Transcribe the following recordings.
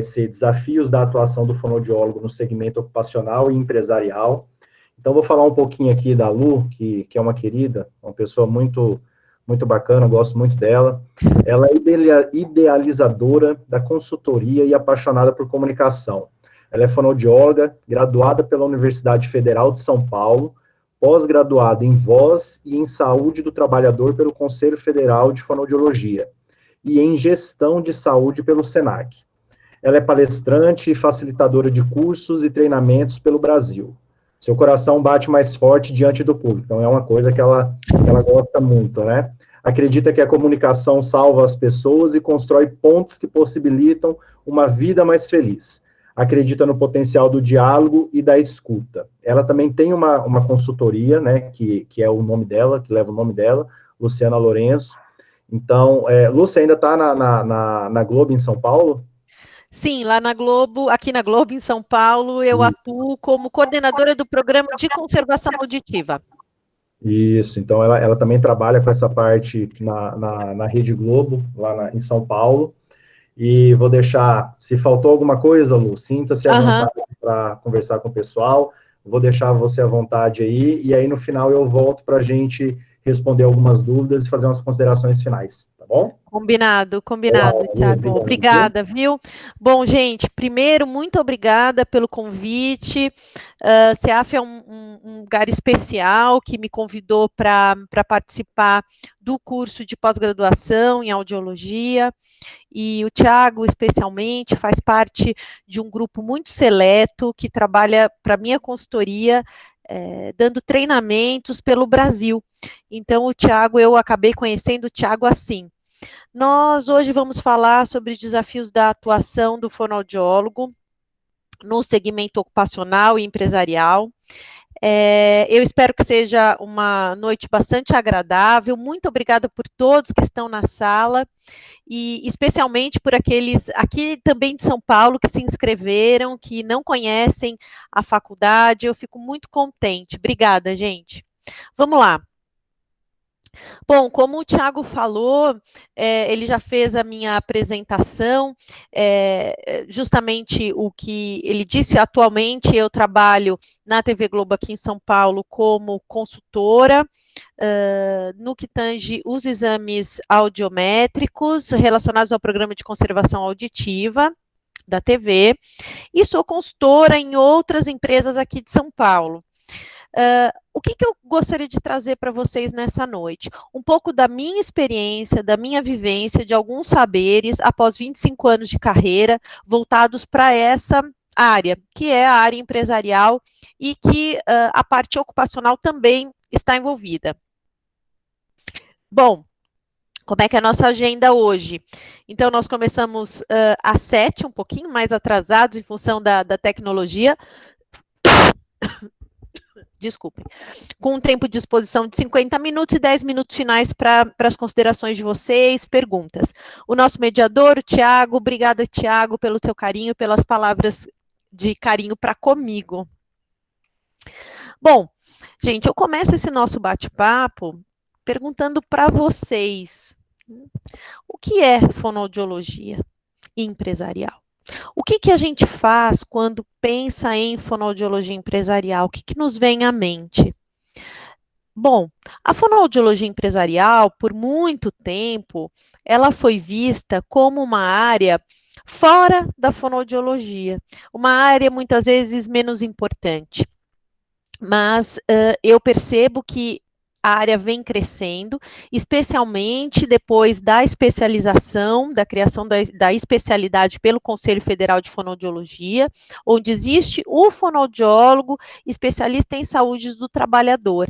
ser Desafios da Atuação do Fonoaudiólogo no Segmento Ocupacional e Empresarial. Então, vou falar um pouquinho aqui da Lu, que é uma querida, uma pessoa muito, muito bacana, gosto muito dela. Ela é idealizadora da consultoria e apaixonada por comunicação. Ela é fonoaudióloga, graduada pela Universidade Federal de São Paulo, pós-graduada em Voz e em Saúde do Trabalhador pelo Conselho Federal de Fonoaudiologia e em Gestão de Saúde pelo SENAC. Ela é palestrante e facilitadora de cursos e treinamentos pelo Brasil. Seu coração bate mais forte diante do público, então é uma coisa que ela gosta muito, né? Acredita que a comunicação salva as pessoas e constrói pontes que possibilitam uma vida mais feliz. Acredita no potencial do diálogo e da escuta. Ela também tem uma consultoria, né, que é o nome dela, que leva o nome dela, Luciana Lourenço. Então, Lúcia, ainda está na Globo em São Paulo? Sim, lá na Globo, aqui na Globo, em São Paulo, eu atuo como coordenadora do programa de conservação auditiva. Isso, então ela também trabalha com essa parte na Rede Globo, lá em São Paulo. E vou deixar, se faltou alguma coisa, Lu, sinta-se à vontade para conversar com o pessoal. Vou deixar você à vontade aí, e aí no final eu volto para a gente responder algumas dúvidas e fazer umas considerações finais, tá bom? Combinado, Thiago. Obrigada, viu? Bom, gente, primeiro, muito obrigada pelo convite. CEAF é um lugar especial que me convidou para participar do curso de pós-graduação em audiologia. E o Thiago, especialmente, faz parte de um grupo muito seleto que trabalha para a minha consultoria, dando treinamentos pelo Brasil. Então, o Thiago, eu acabei conhecendo o Thiago assim. Nós hoje vamos falar sobre desafios da atuação do fonoaudiólogo no segmento ocupacional e empresarial. Eu espero que seja uma noite bastante agradável. Muito obrigada por todos que estão na sala e especialmente por aqueles aqui também de São Paulo que se inscreveram, que não conhecem a faculdade. Eu fico muito contente. Obrigada, gente. Vamos lá. Bom, como o Thiago falou, ele já fez a minha apresentação, justamente o que ele disse. Atualmente eu trabalho na TV Globo aqui em São Paulo como consultora, no que tange os exames audiométricos relacionados ao programa de conservação auditiva da TV, e sou consultora em outras empresas aqui de São Paulo. O que eu gostaria de trazer para vocês nessa noite? Um pouco da minha experiência, da minha vivência, de alguns saberes após 25 anos de carreira voltados para essa área, que é a área empresarial e que a parte ocupacional também está envolvida. Bom, como é que é a nossa agenda hoje? Então, nós começamos às 7, um pouquinho mais atrasados em função da tecnologia. Desculpem, com um tempo de exposição de 50 minutos e 10 minutos finais para as considerações de vocês, perguntas. O nosso mediador, o Thiago, obrigada, Thiago, pelo seu carinho, pelas palavras de carinho para comigo. Bom, gente, eu começo esse nosso bate-papo perguntando para vocês, o que é fonoaudiologia empresarial? O que a gente faz quando pensa em fonoaudiologia empresarial? O que nos vem à mente? Bom, a fonoaudiologia empresarial, por muito tempo, ela foi vista como uma área fora da fonoaudiologia, uma área muitas vezes menos importante. Mas eu percebo que a área vem crescendo, especialmente depois da especialização, da criação da especialidade pelo Conselho Federal de Fonoaudiologia, onde existe o fonoaudiólogo especialista em saúde do trabalhador.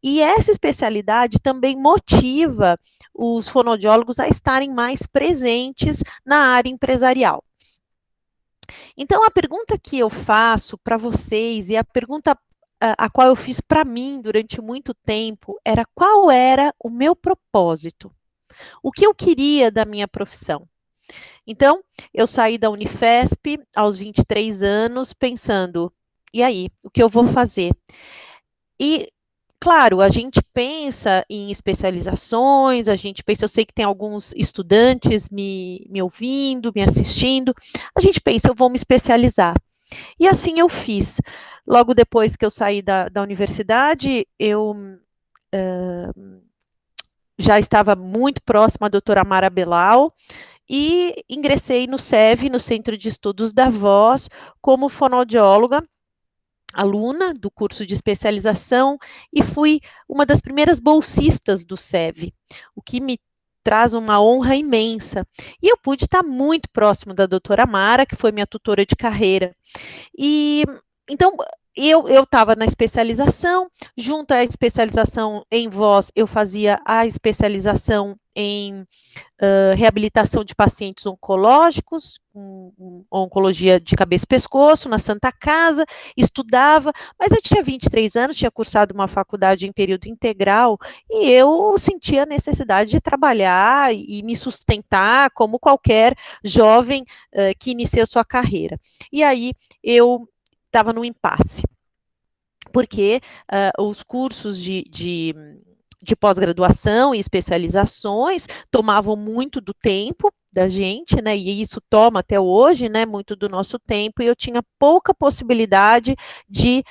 E essa especialidade também motiva os fonoaudiólogos a estarem mais presentes na área empresarial. Então, a pergunta que eu faço para vocês, e a pergunta a qual eu fiz para mim durante muito tempo, era qual era o meu propósito, o que eu queria da minha profissão. Então, eu saí da Unifesp aos 23 anos pensando, e aí, o que eu vou fazer? E claro, a gente pensa em especializações, a gente pensa, eu sei que tem alguns estudantes me ouvindo, me assistindo, a gente pensa, eu vou me especializar. E assim eu fiz. Logo depois que eu saí da universidade, eu já estava muito próxima à doutora Mara Belal, e ingressei no CEV, no Centro de Estudos da Voz, como fonoaudióloga, aluna do curso de especialização, e fui uma das primeiras bolsistas do CEV, o que me traz uma honra imensa. E eu pude estar muito próximo da doutora Mara, que foi minha tutora de carreira. E então eu estava na especialização, junto à especialização em voz, eu fazia a especialização em reabilitação de pacientes oncológicos, oncologia de cabeça e pescoço, na Santa Casa, estudava, mas eu tinha 23 anos, tinha cursado uma faculdade em período integral, e eu sentia a necessidade de trabalhar e me sustentar como qualquer jovem que inicia sua carreira. E aí eu estava no impasse, porque os cursos de pós-graduação e especializações tomavam muito do tempo da gente, né, e isso toma até hoje, né, muito do nosso tempo, e eu tinha pouca possibilidade de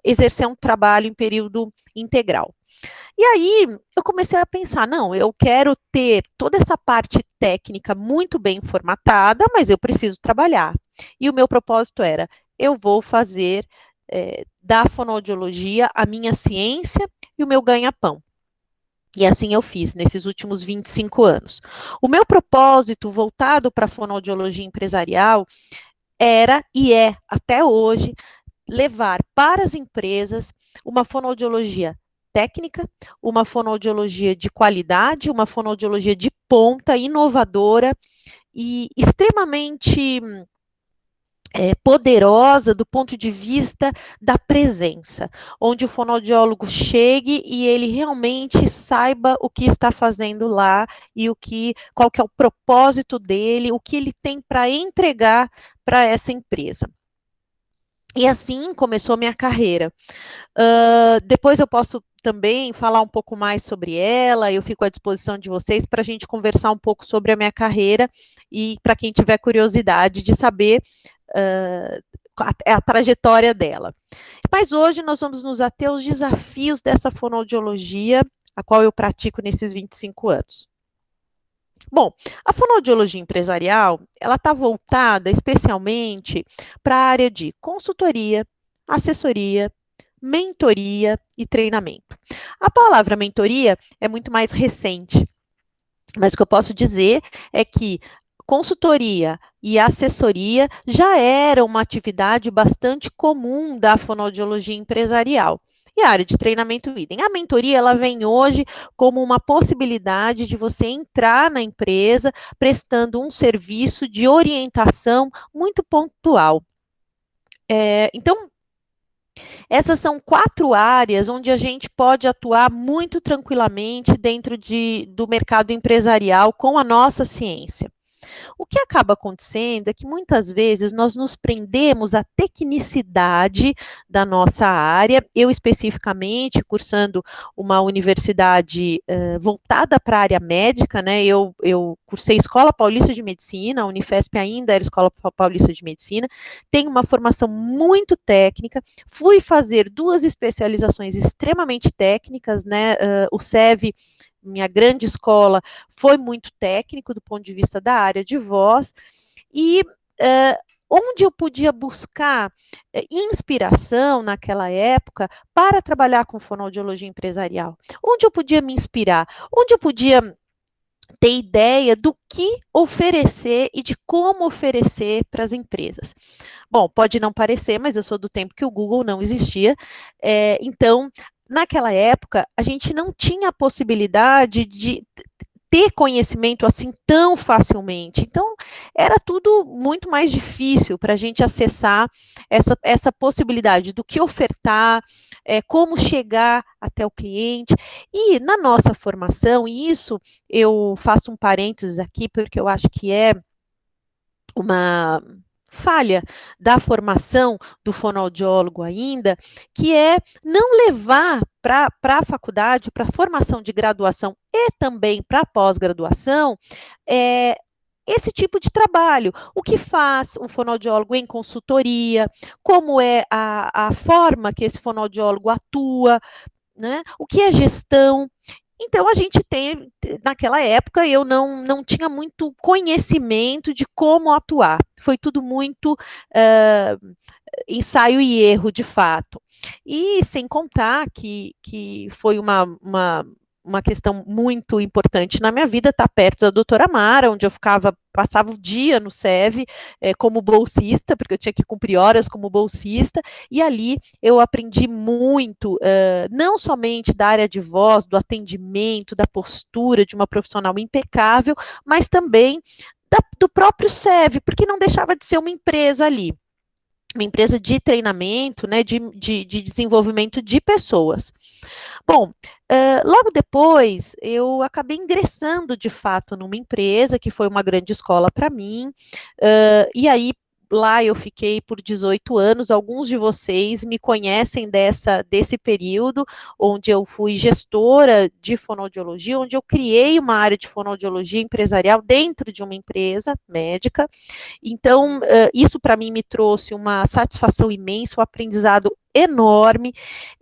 exercer um trabalho em período integral. E aí eu comecei a pensar, não, eu quero ter toda essa parte técnica muito bem formatada, mas eu preciso trabalhar. E o meu propósito era, eu vou fazer da fonoaudiologia a minha ciência e o meu ganha-pão. E assim eu fiz nesses últimos 25 anos. O meu propósito voltado para a fonoaudiologia empresarial era e é até hoje levar para as empresas uma fonoaudiologia técnica, uma fonoaudiologia de qualidade, uma fonoaudiologia de ponta, inovadora e extremamente poderosa do ponto de vista da presença, onde o fonoaudiólogo chegue e ele realmente saiba o que está fazendo lá e qual que é o propósito dele, o que ele tem para entregar para essa empresa. E assim começou a minha carreira. Depois eu posso também falar um pouco mais sobre ela, eu fico à disposição de vocês para a gente conversar um pouco sobre a minha carreira e para quem tiver curiosidade de saber a trajetória dela. Mas hoje nós vamos nos ater aos desafios dessa fonoaudiologia, a qual eu pratico nesses 25 anos. Bom, a fonoaudiologia empresarial, ela está voltada especialmente para a área de consultoria, assessoria, mentoria e treinamento. A palavra mentoria é muito mais recente, mas o que eu posso dizer é que consultoria e assessoria já era uma atividade bastante comum da fonoaudiologia empresarial. E a área de treinamento idem. A mentoria, ela vem hoje como uma possibilidade de você entrar na empresa prestando um serviço de orientação muito pontual. Então, essas são 4 áreas onde a gente pode atuar muito tranquilamente dentro do mercado empresarial com a nossa ciência. O que acaba acontecendo é que muitas vezes nós nos prendemos à tecnicidade da nossa área, eu especificamente cursando uma universidade voltada para a área médica, né, eu cursei Escola Paulista de Medicina, a Unifesp ainda era Escola Paulista de Medicina, tenho uma formação muito técnica, fui fazer 2 especializações extremamente técnicas, né, o CEV, minha grande escola, foi muito técnico do ponto de vista da área de voz, e onde eu podia buscar inspiração naquela época para trabalhar com fonoaudiologia empresarial, onde eu podia me inspirar, onde eu podia ter ideia do que oferecer e de como oferecer para as empresas. Bom, pode não parecer, mas eu sou do tempo que o Google não existia, então naquela época, a gente não tinha a possibilidade de ter conhecimento assim tão facilmente. Então, era tudo muito mais difícil para a gente acessar essa possibilidade do que ofertar, como chegar até o cliente. E na nossa formação, e isso eu faço um parênteses aqui, porque eu acho que é falha da formação do fonoaudiólogo ainda, que é não levar para a faculdade, para a formação de graduação e também para a pós-graduação, esse tipo de trabalho. O que faz um fonoaudiólogo em consultoria, como é a forma que esse fonoaudiólogo atua, né? O que é gestão. Então, a gente tem, naquela época, eu não tinha muito conhecimento de como atuar. Foi tudo muito ensaio e erro, de fato. E sem contar que foi uma questão muito importante na minha vida, estar perto da doutora Mara, onde eu passava o dia no SEV como bolsista, porque eu tinha que cumprir horas como bolsista, e ali eu aprendi muito, não somente da área de voz, do atendimento, da postura de uma profissional impecável, mas também do próprio SEV, porque não deixava de ser uma empresa ali. Uma empresa de treinamento, né, de desenvolvimento de pessoas. Bom, logo depois, eu acabei ingressando, de fato, numa empresa, que foi uma grande escola para mim, e aí, lá eu fiquei por 18 anos, alguns de vocês me conhecem desse período, onde eu fui gestora de fonoaudiologia, onde eu criei uma área de fonoaudiologia empresarial dentro de uma empresa médica. Então, isso para mim me trouxe uma satisfação imensa, um aprendizado enorme,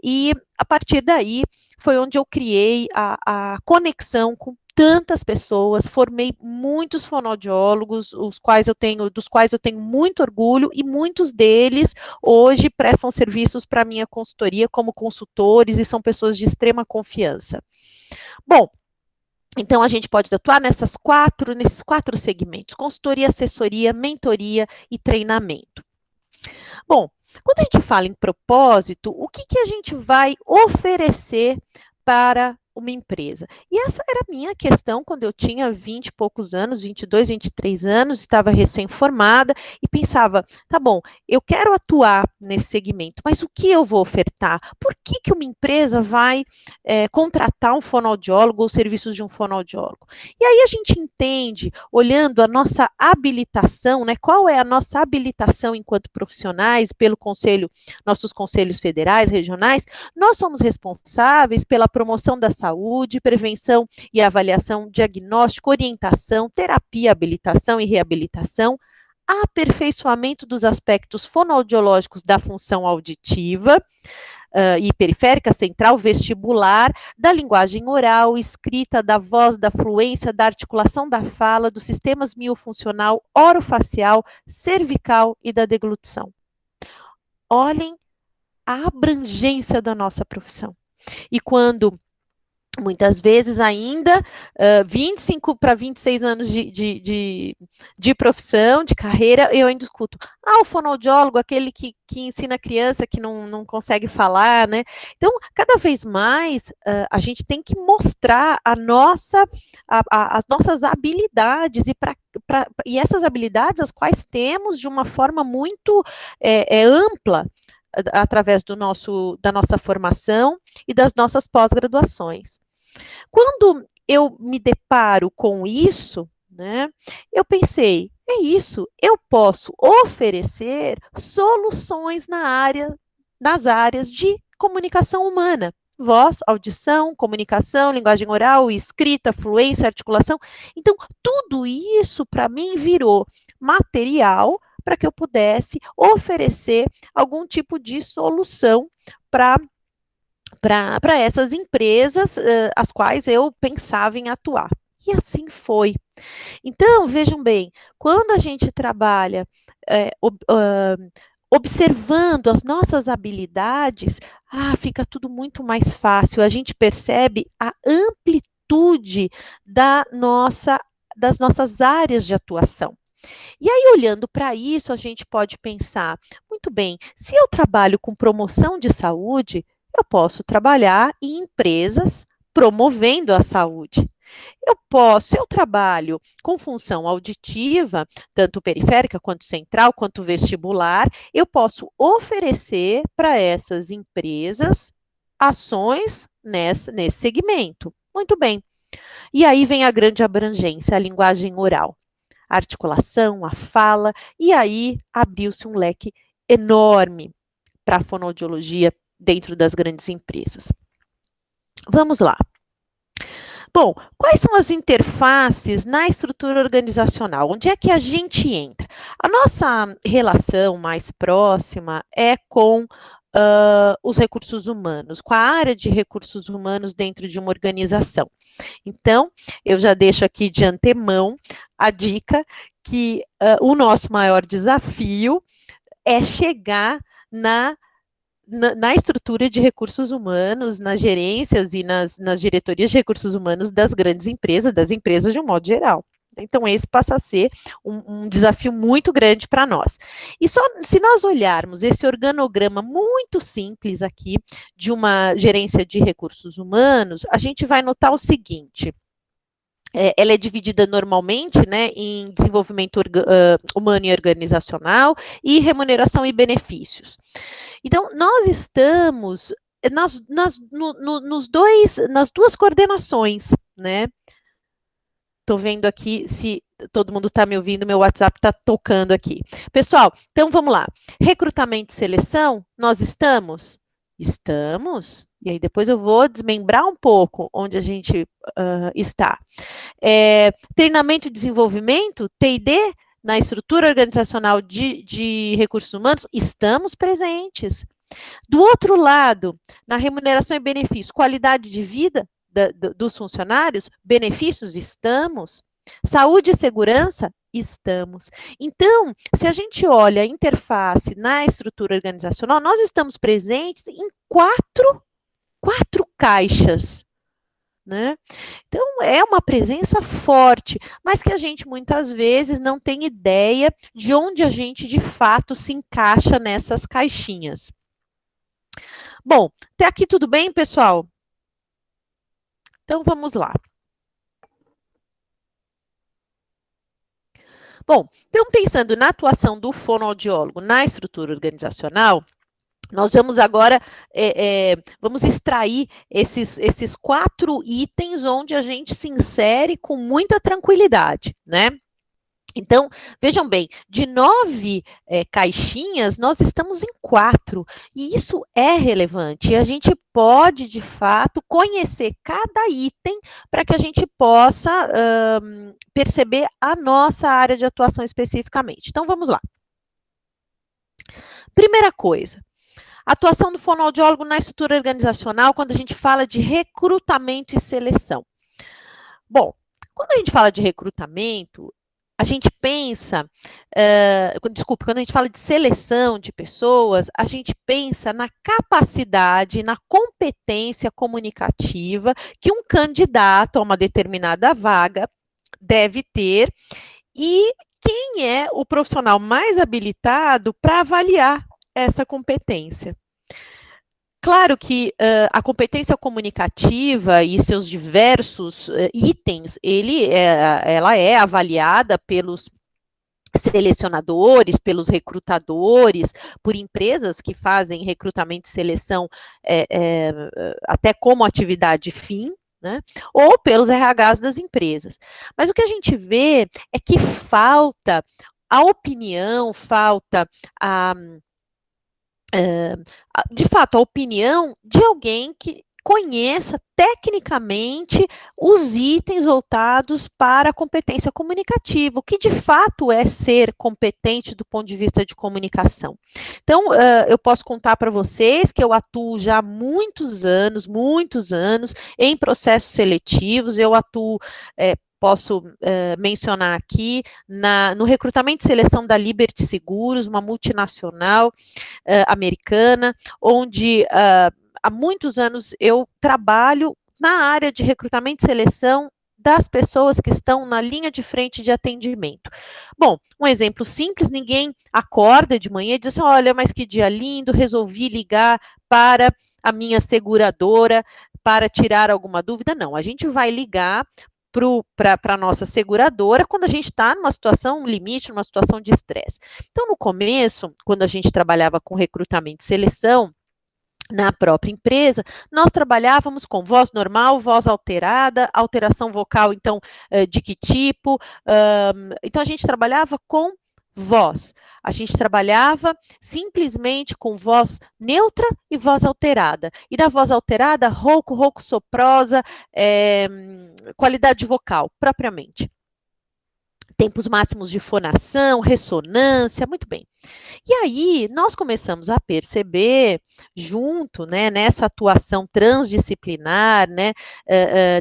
e a partir daí foi onde eu criei a conexão com tantas pessoas, formei muitos fonoaudiólogos, dos quais eu tenho muito orgulho, e muitos deles hoje prestam serviços para a minha consultoria como consultores e são pessoas de extrema confiança. Bom, então, a gente pode atuar nesses quatro segmentos: consultoria, assessoria, mentoria e treinamento. Bom, quando a gente fala em propósito, o que a gente vai oferecer para uma empresa? E essa era a minha questão quando eu tinha 20 e poucos anos, 22, 23 anos, estava recém-formada e pensava, tá bom, eu quero atuar nesse segmento, mas o que eu vou ofertar? Por que uma empresa vai contratar um fonoaudiólogo ou serviços de um fonoaudiólogo? E aí a gente entende, olhando a nossa habilitação, né, qual é a nossa habilitação enquanto profissionais, pelo conselho, nossos conselhos federais, regionais, nós somos responsáveis pela promoção da saúde, prevenção e avaliação, diagnóstico, orientação, terapia, habilitação e reabilitação, aperfeiçoamento dos aspectos fonoaudiológicos da função auditiva e periférica, central, vestibular, da linguagem oral, escrita, da voz, da fluência, da articulação da fala, dos sistemas miofuncional, orofacial, cervical e da deglutição. Olhem a abrangência da nossa profissão. E quando, muitas vezes ainda, 25 para 26 anos de profissão, de carreira, eu ainda escuto, o fonoaudiólogo, aquele que ensina a criança que não consegue falar, né? Então, cada vez mais, a gente tem que mostrar as nossas habilidades, e essas habilidades, as quais temos de uma forma muito ampla, através da nossa formação e das nossas pós-graduações. Quando eu me deparo com isso, né, eu pensei, é isso, eu posso oferecer soluções nas áreas de comunicação humana. Voz, audição, comunicação, linguagem oral, escrita, fluência, articulação. Então, tudo isso para mim virou material para que eu pudesse oferecer algum tipo de solução para essas empresas as quais eu pensava em atuar. E assim foi. Então, vejam bem, quando a gente trabalha observando as nossas habilidades, fica tudo muito mais fácil. A gente percebe a amplitude das nossas áreas de atuação. E aí, olhando para isso, a gente pode pensar, muito bem, se eu trabalho com promoção de saúde, eu posso trabalhar em empresas promovendo a saúde. Se eu trabalho com função auditiva, tanto periférica, quanto central, quanto vestibular, eu posso oferecer para essas empresas ações nesse segmento. Muito bem. E aí vem a grande abrangência, a linguagem oral. a articulação, a fala, e aí abriu-se um leque enorme para a fonoaudiologia dentro das grandes empresas. Vamos lá. Bom, quais são as interfaces na estrutura organizacional? Onde é que a gente entra? A nossa relação mais próxima é com os recursos humanos, com a área de recursos humanos dentro de uma organização. Então, eu já deixo aqui de antemão a dica que o nosso maior desafio é chegar na estrutura de recursos humanos, nas gerências e nas diretorias de recursos humanos das grandes empresas, das empresas de um modo geral. Então, esse passa a ser um desafio muito grande para nós. E só se nós olharmos esse organograma muito simples aqui de uma gerência de recursos humanos, a gente vai notar o seguinte: ela é dividida normalmente, né, em desenvolvimento humano e organizacional e remuneração e benefícios. Então, nós estamos nas duas coordenações, né? Estou vendo aqui se todo mundo está me ouvindo, meu WhatsApp está tocando aqui. Pessoal, então vamos lá. Recrutamento e seleção, nós estamos? Estamos. E aí depois eu vou desmembrar um pouco onde a gente está. Treinamento e desenvolvimento, T&D, na estrutura organizacional de recursos humanos, estamos presentes. Do outro lado, na remuneração e benefícios, qualidade de vida dos funcionários, benefícios, estamos. Saúde e segurança, estamos. Então, se a gente olha a interface na estrutura organizacional, nós estamos presentes em quatro caixas, né? Então, é uma presença forte, mas que a gente muitas vezes não tem ideia de onde a gente de fato se encaixa nessas caixinhas. Bom, até aqui tudo bem, pessoal? Então, vamos lá. Bom, então, pensando na atuação do fonoaudiólogo na estrutura organizacional, nós vamos agora, vamos extrair esses 4 itens onde a gente se insere com muita tranquilidade, né? Então, vejam bem, de 9 caixinhas, nós estamos em 4, e isso é relevante, e a gente pode, de fato, conhecer cada item para que a gente possa perceber a nossa área de atuação especificamente. Então, vamos lá. Primeira coisa, atuação do fonoaudiólogo na estrutura organizacional quando a gente fala de recrutamento e seleção. Bom, quando a gente fala de recrutamento, a gente pensa, quando a gente fala de seleção de pessoas, a gente pensa na capacidade, na competência comunicativa que um candidato a uma determinada vaga deve ter e quem é o profissional mais habilitado para avaliar essa competência. Claro que a competência comunicativa e seus diversos itens, ela é avaliada pelos selecionadores, pelos recrutadores, por empresas que fazem recrutamento e seleção até como atividade fim, né? Ou pelos RHs das empresas. Mas o que a gente vê é que falta a opinião, falta de fato, a opinião de alguém que conheça tecnicamente os itens voltados para a competência comunicativa, o que de fato é ser competente do ponto de vista de comunicação. Então, eu posso contar para vocês que eu atuo já há muitos anos em processos seletivos, eu atuo posso mencionar aqui, no recrutamento e seleção da Liberty Seguros, uma multinacional americana, onde há muitos anos eu trabalho na área de recrutamento e seleção das pessoas que estão na linha de frente de atendimento. Bom, um exemplo simples, ninguém acorda de manhã e diz assim, olha, mas que dia lindo, resolvi ligar para a minha seguradora para tirar alguma dúvida. Não, a gente vai ligar para a nossa seguradora quando a gente está numa situação limite, numa situação de estresse. Então, no começo, quando a gente trabalhava com recrutamento e seleção, na própria empresa, nós trabalhávamos com voz normal, voz alterada, alteração vocal, então, de que tipo? Então, a gente trabalhava com voz. A gente trabalhava simplesmente com voz neutra e voz alterada. E da voz alterada, rouco, rouco, soprosa, qualidade vocal, propriamente. Tempos máximos de fonação, ressonância, muito bem. E aí, nós começamos a perceber, junto, né, nessa atuação transdisciplinar, né,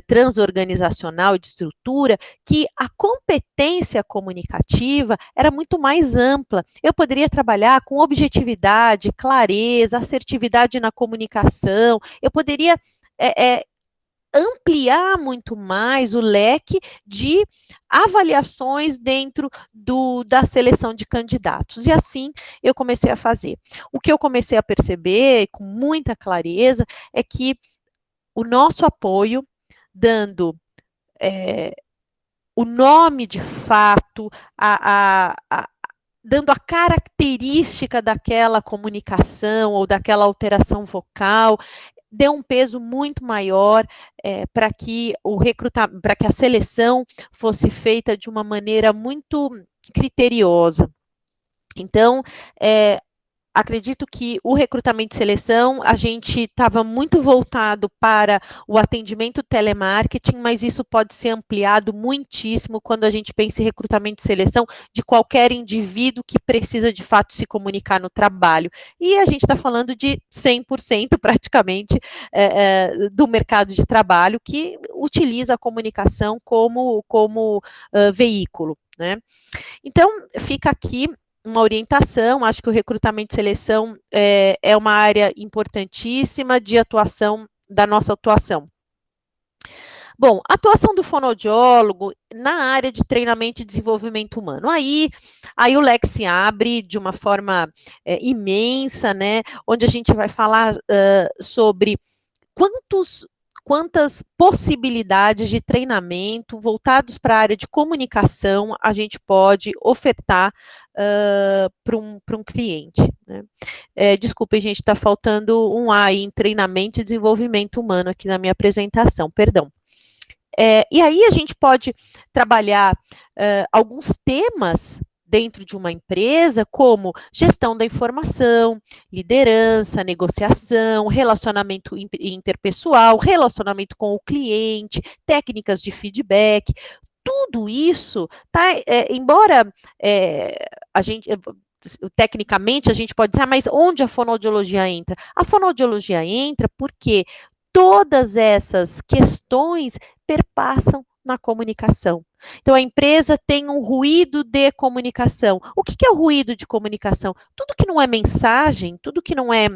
transorganizacional de estrutura, que a competência comunicativa era muito mais ampla. Eu poderia trabalhar com objetividade, clareza, assertividade na comunicação, eu poderia ampliar muito mais o leque de avaliações dentro da seleção de candidatos. E assim eu comecei a fazer. O que eu comecei a perceber com muita clareza é que o nosso apoio, dando o nome de fato, dando a característica daquela comunicação ou daquela alteração vocal, deu um peso muito maior para que a seleção fosse feita de uma maneira muito criteriosa. Então, acredito que o recrutamento e seleção, a gente estava muito voltado para o atendimento telemarketing, mas isso pode ser ampliado muitíssimo quando a gente pensa em recrutamento e seleção de qualquer indivíduo que precisa de fato se comunicar no trabalho. E a gente está falando de 100% praticamente do mercado de trabalho que utiliza a comunicação como veículo, né? Então, fica aqui uma orientação, acho que o recrutamento e seleção é uma área importantíssima de atuação, da nossa atuação. Bom, a atuação do fonoaudiólogo na área de treinamento e desenvolvimento humano. Aí o leque se abre de uma forma imensa, né, onde a gente vai falar sobre quantas possibilidades de treinamento voltados para a área de comunicação a gente pode ofertar para um cliente, né? Desculpem, gente, está faltando um A em treinamento e desenvolvimento humano aqui na minha apresentação, perdão. E aí a gente pode trabalhar alguns temas dentro de uma empresa, como gestão da informação, liderança, negociação, relacionamento interpessoal, relacionamento com o cliente, técnicas de feedback, tudo isso, tá, embora a gente... Tecnicamente, a gente pode dizer, mas onde a fonoaudiologia entra? A fonoaudiologia entra porque todas essas questões perpassam na comunicação. Então, a empresa tem um ruído de comunicação. O que é o ruído de comunicação? Tudo que não é mensagem, tudo que não é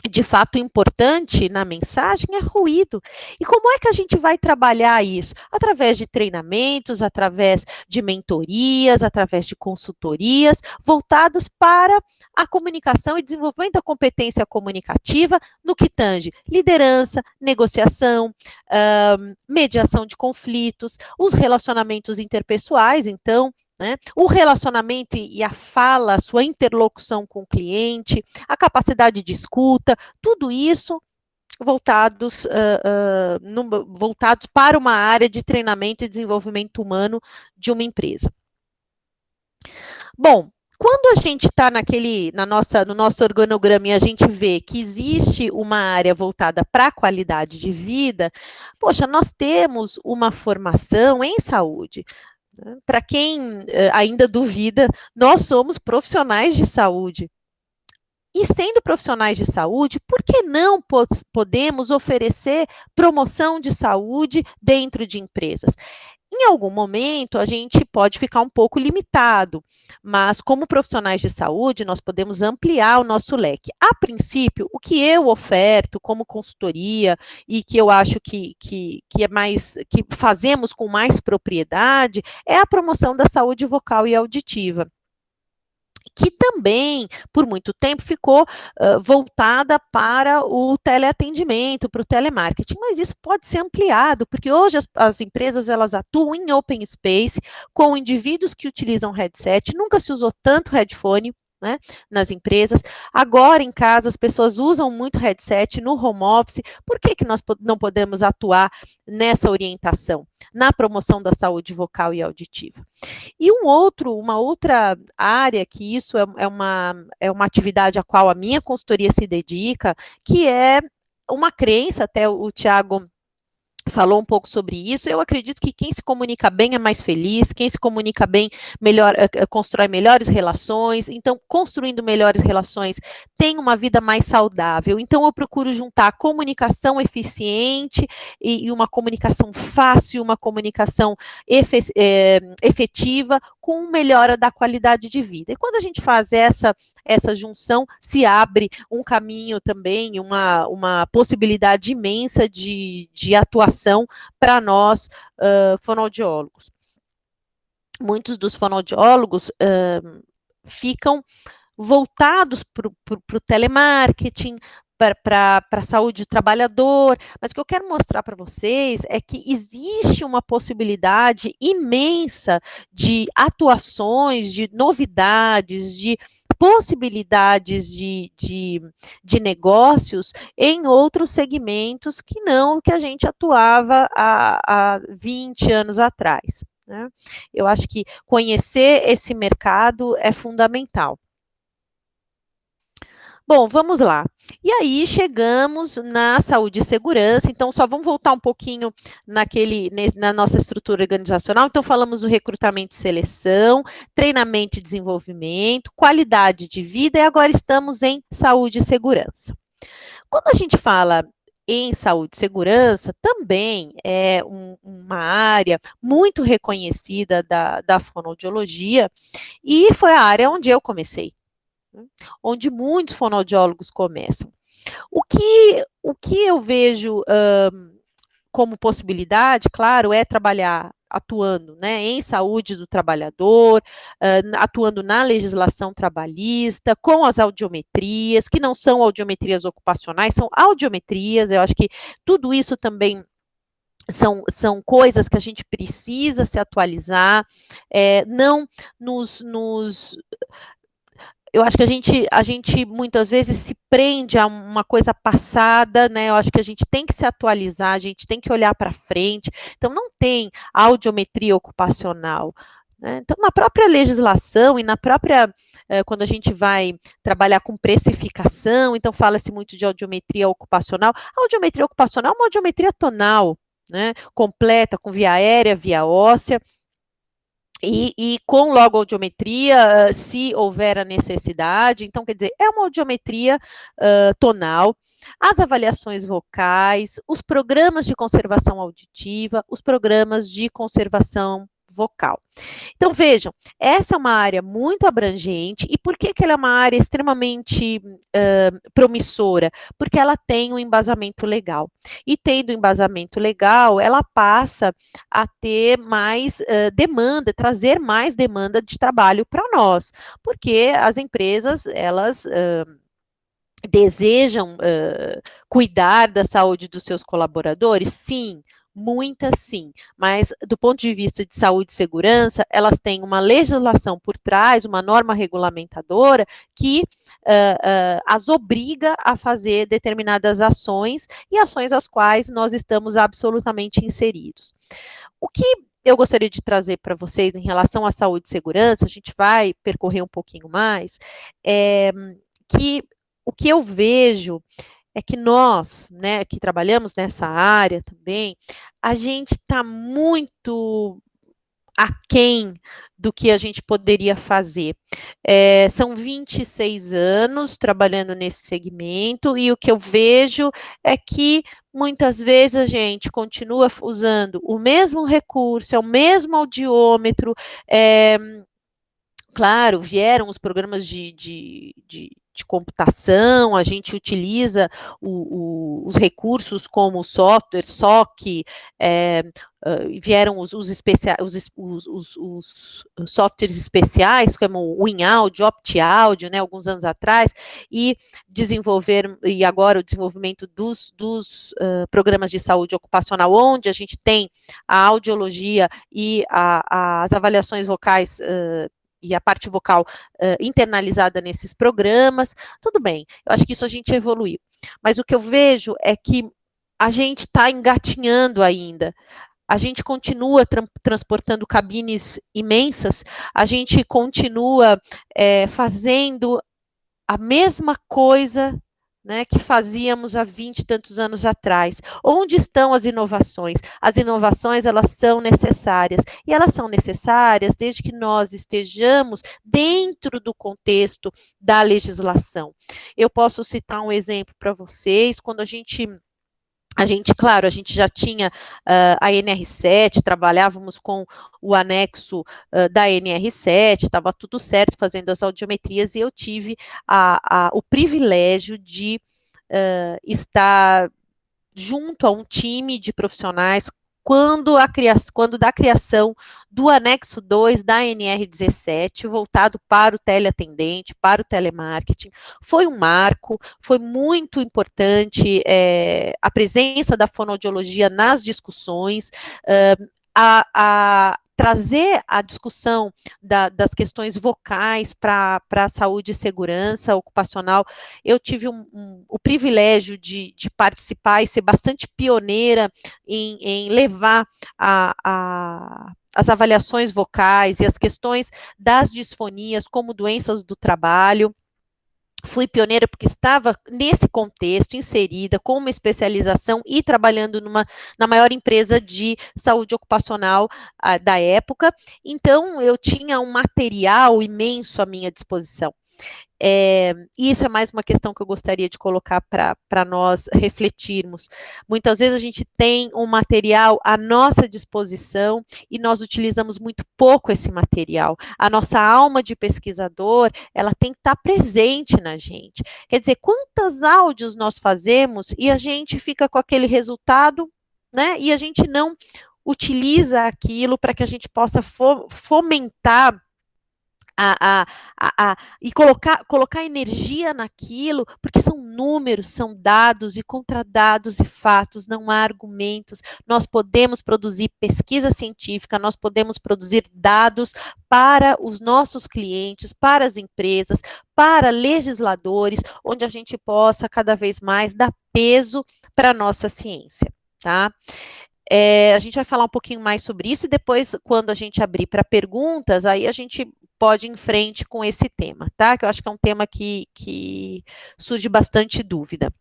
de fato importante na mensagem é ruído. E como é que a gente vai trabalhar isso? Através de treinamentos, através de mentorias, através de consultorias, voltadas para a comunicação e desenvolvimento da competência comunicativa no que tange liderança, negociação, mediação de conflitos, os relacionamentos interpessoais, então, né, o relacionamento e a fala, a sua interlocução com o cliente, a capacidade de escuta, tudo isso voltados para uma área de treinamento e desenvolvimento humano de uma empresa. Bom, quando a gente está no nosso organograma e a gente vê que existe uma área voltada para a qualidade de vida, poxa, nós temos uma formação em saúde. Para quem ainda duvida, nós somos profissionais de saúde. E sendo profissionais de saúde, por que não podemos oferecer promoção de saúde dentro de empresas? Em algum momento, a gente pode ficar um pouco limitado, mas como profissionais de saúde, nós podemos ampliar o nosso leque. A princípio, o que eu oferto como consultoria e que eu acho que fazemos com mais propriedade é a promoção da saúde vocal e auditiva, que também, por muito tempo, ficou voltada para o teleatendimento, para o telemarketing, mas isso pode ser ampliado, porque hoje as empresas elas atuam em open space, com indivíduos que utilizam headset, nunca se usou tanto headphone, né, nas empresas. Agora, em casa, as pessoas usam muito headset no home office. Por que que nós não podemos atuar nessa orientação, na promoção da saúde vocal e auditiva? E uma outra área que isso é uma atividade a qual a minha consultoria se dedica, que é uma crença, até o Tiago falou um pouco sobre isso. Eu acredito que quem se comunica bem é mais feliz, quem se comunica bem melhor, constrói melhores relações. Então, construindo melhores relações, tem uma vida mais saudável. Então, eu procuro juntar comunicação eficiente e uma comunicação fácil, uma comunicação efetiva com melhora da qualidade de vida. E quando a gente faz essa junção, se abre um caminho também, uma possibilidade imensa de atuação para nós, fonoaudiólogos. Muitos dos fonoaudiólogos ficam voltados para o telemarketing, para a saúde do trabalhador, mas o que eu quero mostrar para vocês é que existe uma possibilidade imensa de atuações, de novidades, de possibilidades de negócios em outros segmentos que não que a gente atuava há 20 anos atrás, né? Eu acho que conhecer esse mercado é fundamental. Bom, vamos lá. E aí chegamos na saúde e segurança, então só vamos voltar um pouquinho na nossa estrutura organizacional. Então falamos do recrutamento e seleção, treinamento e desenvolvimento, qualidade de vida e agora estamos em saúde e segurança. Quando a gente fala em saúde e segurança, também é uma área muito reconhecida da fonoaudiologia e foi a área onde eu comecei, onde muitos fonoaudiólogos começam. O que eu vejo como possibilidade, claro, é trabalhar atuando, né, em saúde do trabalhador, atuando na legislação trabalhista, com as audiometrias, que não são audiometrias ocupacionais, são audiometrias. Eu acho que tudo isso também são coisas que a gente precisa se atualizar, não eu acho que a gente muitas vezes se prende a uma coisa passada, né? Eu acho que a gente tem que se atualizar, a gente tem que olhar para frente. Então, não tem audiometria ocupacional, né? Então, na própria legislação e na própria, quando a gente vai trabalhar com precificação, então fala-se muito de audiometria ocupacional. A audiometria ocupacional é uma audiometria tonal, né? Completa, com via aérea, via óssea. E com logoaudiometria, se houver a necessidade, então, quer dizer, é uma audiometria tonal, as avaliações vocais, os programas de conservação auditiva, os programas de conservação vocal. Então, vejam, essa é uma área muito abrangente, e por que ela é uma área extremamente promissora? Porque ela tem um embasamento legal, e tendo embasamento legal, ela passa a ter mais demanda, trazer mais demanda de trabalho para nós, porque as empresas, elas desejam cuidar da saúde dos seus colaboradores? Sim, muitas sim, mas do ponto de vista de saúde e segurança, elas têm uma legislação por trás, uma norma regulamentadora que as obriga a fazer determinadas ações e ações às quais nós estamos absolutamente inseridos. O que eu gostaria de trazer para vocês em relação à saúde e segurança, a gente vai percorrer um pouquinho mais, que o que eu vejo é que nós, né, que trabalhamos nessa área também, a gente está muito aquém do que a gente poderia fazer. São 26 anos trabalhando nesse segmento e o que eu vejo é que muitas vezes a gente continua usando o mesmo recurso, é o mesmo audiômetro, claro, vieram os programas de computação, a gente utiliza os recursos como o software, SOC, vieram os softwares especiais, como o WinAudio, OptAudio, né, alguns anos atrás, e agora o desenvolvimento dos programas de saúde ocupacional, onde a gente tem a audiologia e as avaliações vocais e a parte vocal internalizada nesses programas, tudo bem, eu acho que isso a gente evoluiu. Mas o que eu vejo é que a gente está engatinhando ainda. A gente continua transportando cabines imensas, a gente continua fazendo a mesma coisa, né, que fazíamos há 20 e tantos anos atrás. Onde estão as inovações? As inovações, elas são necessárias. E elas são necessárias desde que nós estejamos dentro do contexto da legislação. Eu posso citar um exemplo para vocês, quando a gente, claro, a gente já tinha a NR7, trabalhávamos com o anexo da NR7, estava tudo certo, fazendo as audiometrias, e eu tive o privilégio de estar junto a um time de profissionais quando da criação do anexo 2 da NR17, voltado para o teleatendente, para o telemarketing. Foi um marco, foi muito importante a presença da fonoaudiologia nas discussões, trazer a discussão das questões vocais para a saúde e segurança ocupacional. Eu tive o privilégio de participar e ser bastante pioneira em levar as avaliações vocais e as questões das disfonias como doenças do trabalho. Fui pioneira porque estava nesse contexto, inserida, com uma especialização e trabalhando na maior empresa de saúde ocupacional da época. Então, eu tinha um material imenso à minha disposição. Isso é mais uma questão que eu gostaria de colocar para nós refletirmos. Muitas vezes a gente tem um material à nossa disposição e nós utilizamos muito pouco esse material. A nossa alma de pesquisador, ela tem que estar presente na gente. Quer dizer, quantos áudios nós fazemos e a gente fica com aquele resultado, né? E a gente não utiliza aquilo para que a gente possa fomentar e colocar energia naquilo, porque são números, são dados, e contra dados e fatos não há argumentos. Nós podemos produzir pesquisa científica, nós podemos produzir dados para os nossos clientes, para as empresas, para legisladores, onde a gente possa cada vez mais dar peso para a nossa ciência, tá? A gente vai falar um pouquinho mais sobre isso, e depois, quando a gente abrir para perguntas, aí a gente pode ir em frente com esse tema, tá? Que eu acho que é um tema que surge bastante dúvida.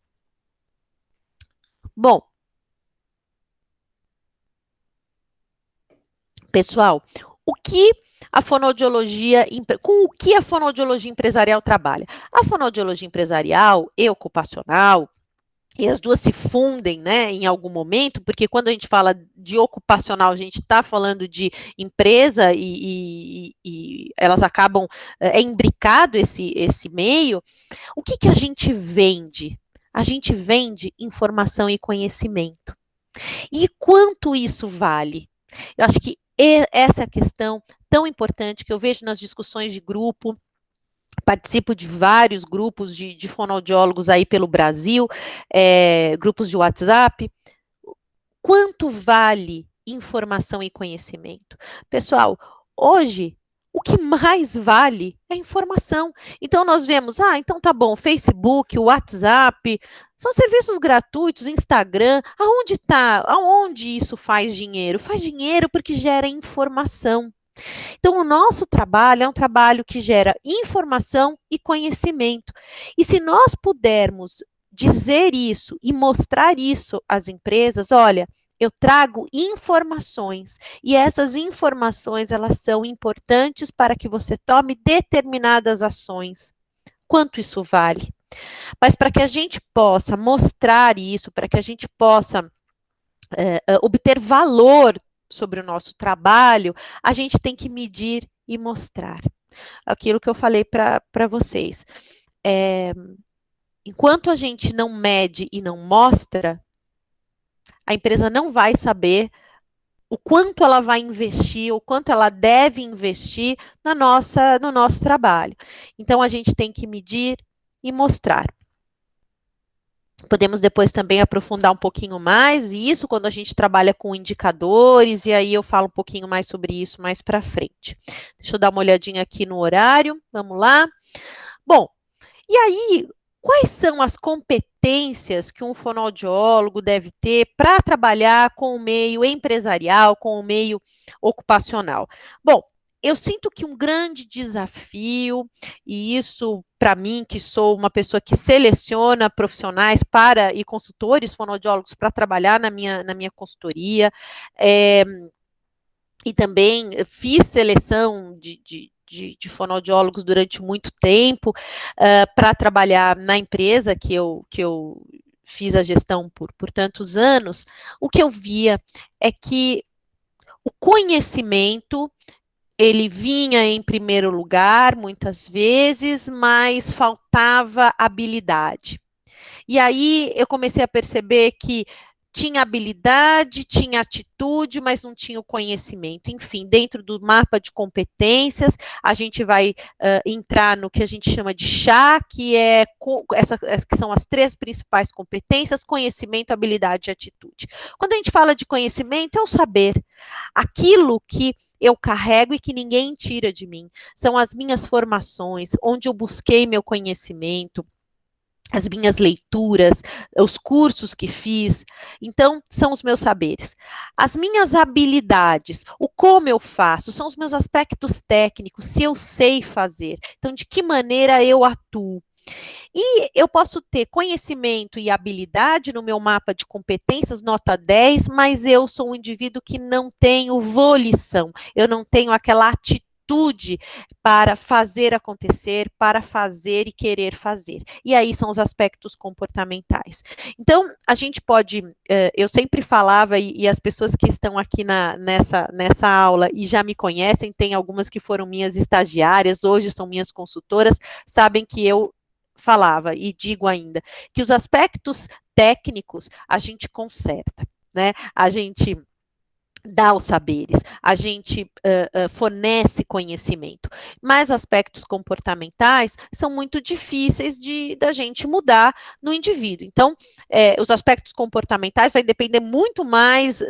Bom, pessoal, com o que a fonoaudiologia empresarial trabalha? A fonoaudiologia empresarial e ocupacional, e as duas se fundem, né, em algum momento, porque quando a gente fala de ocupacional, a gente está falando de empresa e elas acabam, imbricado esse meio. O que a gente vende? A gente vende informação e conhecimento. E quanto isso vale? Eu acho que essa é a questão tão importante que eu vejo nas discussões de grupo. Participo de vários grupos de fonoaudiólogos aí pelo Brasil, grupos de WhatsApp. Quanto vale informação e conhecimento? Pessoal, hoje, o que mais vale é informação. Então, nós vemos, então tá bom, Facebook, WhatsApp, são serviços gratuitos, Instagram, aonde isso faz dinheiro? Faz dinheiro porque gera informação. Então, o nosso trabalho é um trabalho que gera informação e conhecimento. E se nós pudermos dizer isso e mostrar isso às empresas, olha, eu trago informações, e essas informações, elas são importantes para que você tome determinadas ações. Quanto isso vale? Mas para que a gente possa mostrar isso, para que a gente possa obter valor sobre o nosso trabalho, a gente tem que medir e mostrar. Aquilo que eu falei para vocês. Enquanto a gente não mede e não mostra, a empresa não vai saber o quanto ela vai investir, o quanto ela deve investir no nosso trabalho. Então, a gente tem que medir e mostrar. Podemos depois também aprofundar um pouquinho mais isso quando a gente trabalha com indicadores, e aí eu falo um pouquinho mais sobre isso mais para frente. Deixa eu dar uma olhadinha aqui no horário, vamos lá. Bom, e aí, quais são as competências que um fonoaudiólogo deve ter para trabalhar com o meio empresarial, com o meio ocupacional? Bom, eu sinto que um grande desafio, e isso para mim, que sou uma pessoa que seleciona profissionais para e consultores fonoaudiólogos para trabalhar na minha consultoria, e também fiz seleção de fonoaudiólogos durante muito tempo para trabalhar na empresa que eu fiz a gestão por tantos anos. O que eu via é que o conhecimento ele vinha em primeiro lugar, muitas vezes, mas faltava habilidade. E aí eu comecei a perceber que tinha habilidade, tinha atitude, mas não tinha o conhecimento. Enfim, dentro do mapa de competências, a gente vai entrar no que a gente chama de chá, que que são as 3 principais competências: conhecimento, habilidade e atitude. Quando a gente fala de conhecimento, é o saber. Aquilo que eu carrego e que ninguém tira de mim. São as minhas formações, onde eu busquei meu conhecimento, as minhas leituras, os cursos que fiz. Então, são os meus saberes. As minhas habilidades, o como eu faço, são os meus aspectos técnicos, se eu sei fazer. Então, de que maneira eu atuo. E eu posso ter conhecimento e habilidade no meu mapa de competências, nota 10, mas eu sou um indivíduo que não tenho volição, eu não tenho aquela atitude para fazer acontecer, para fazer e querer fazer. E aí são os aspectos comportamentais. Então, a gente pode, eu sempre falava, e as pessoas que estão aqui nessa aula e já me conhecem, tem algumas que foram minhas estagiárias, hoje são minhas consultoras, sabem que eu falava e digo ainda, que os aspectos técnicos a gente conserta, né? A gente dá os saberes, a gente fornece conhecimento, mas aspectos comportamentais são muito difíceis da gente mudar no indivíduo. Então, os aspectos comportamentais vai depender muito mais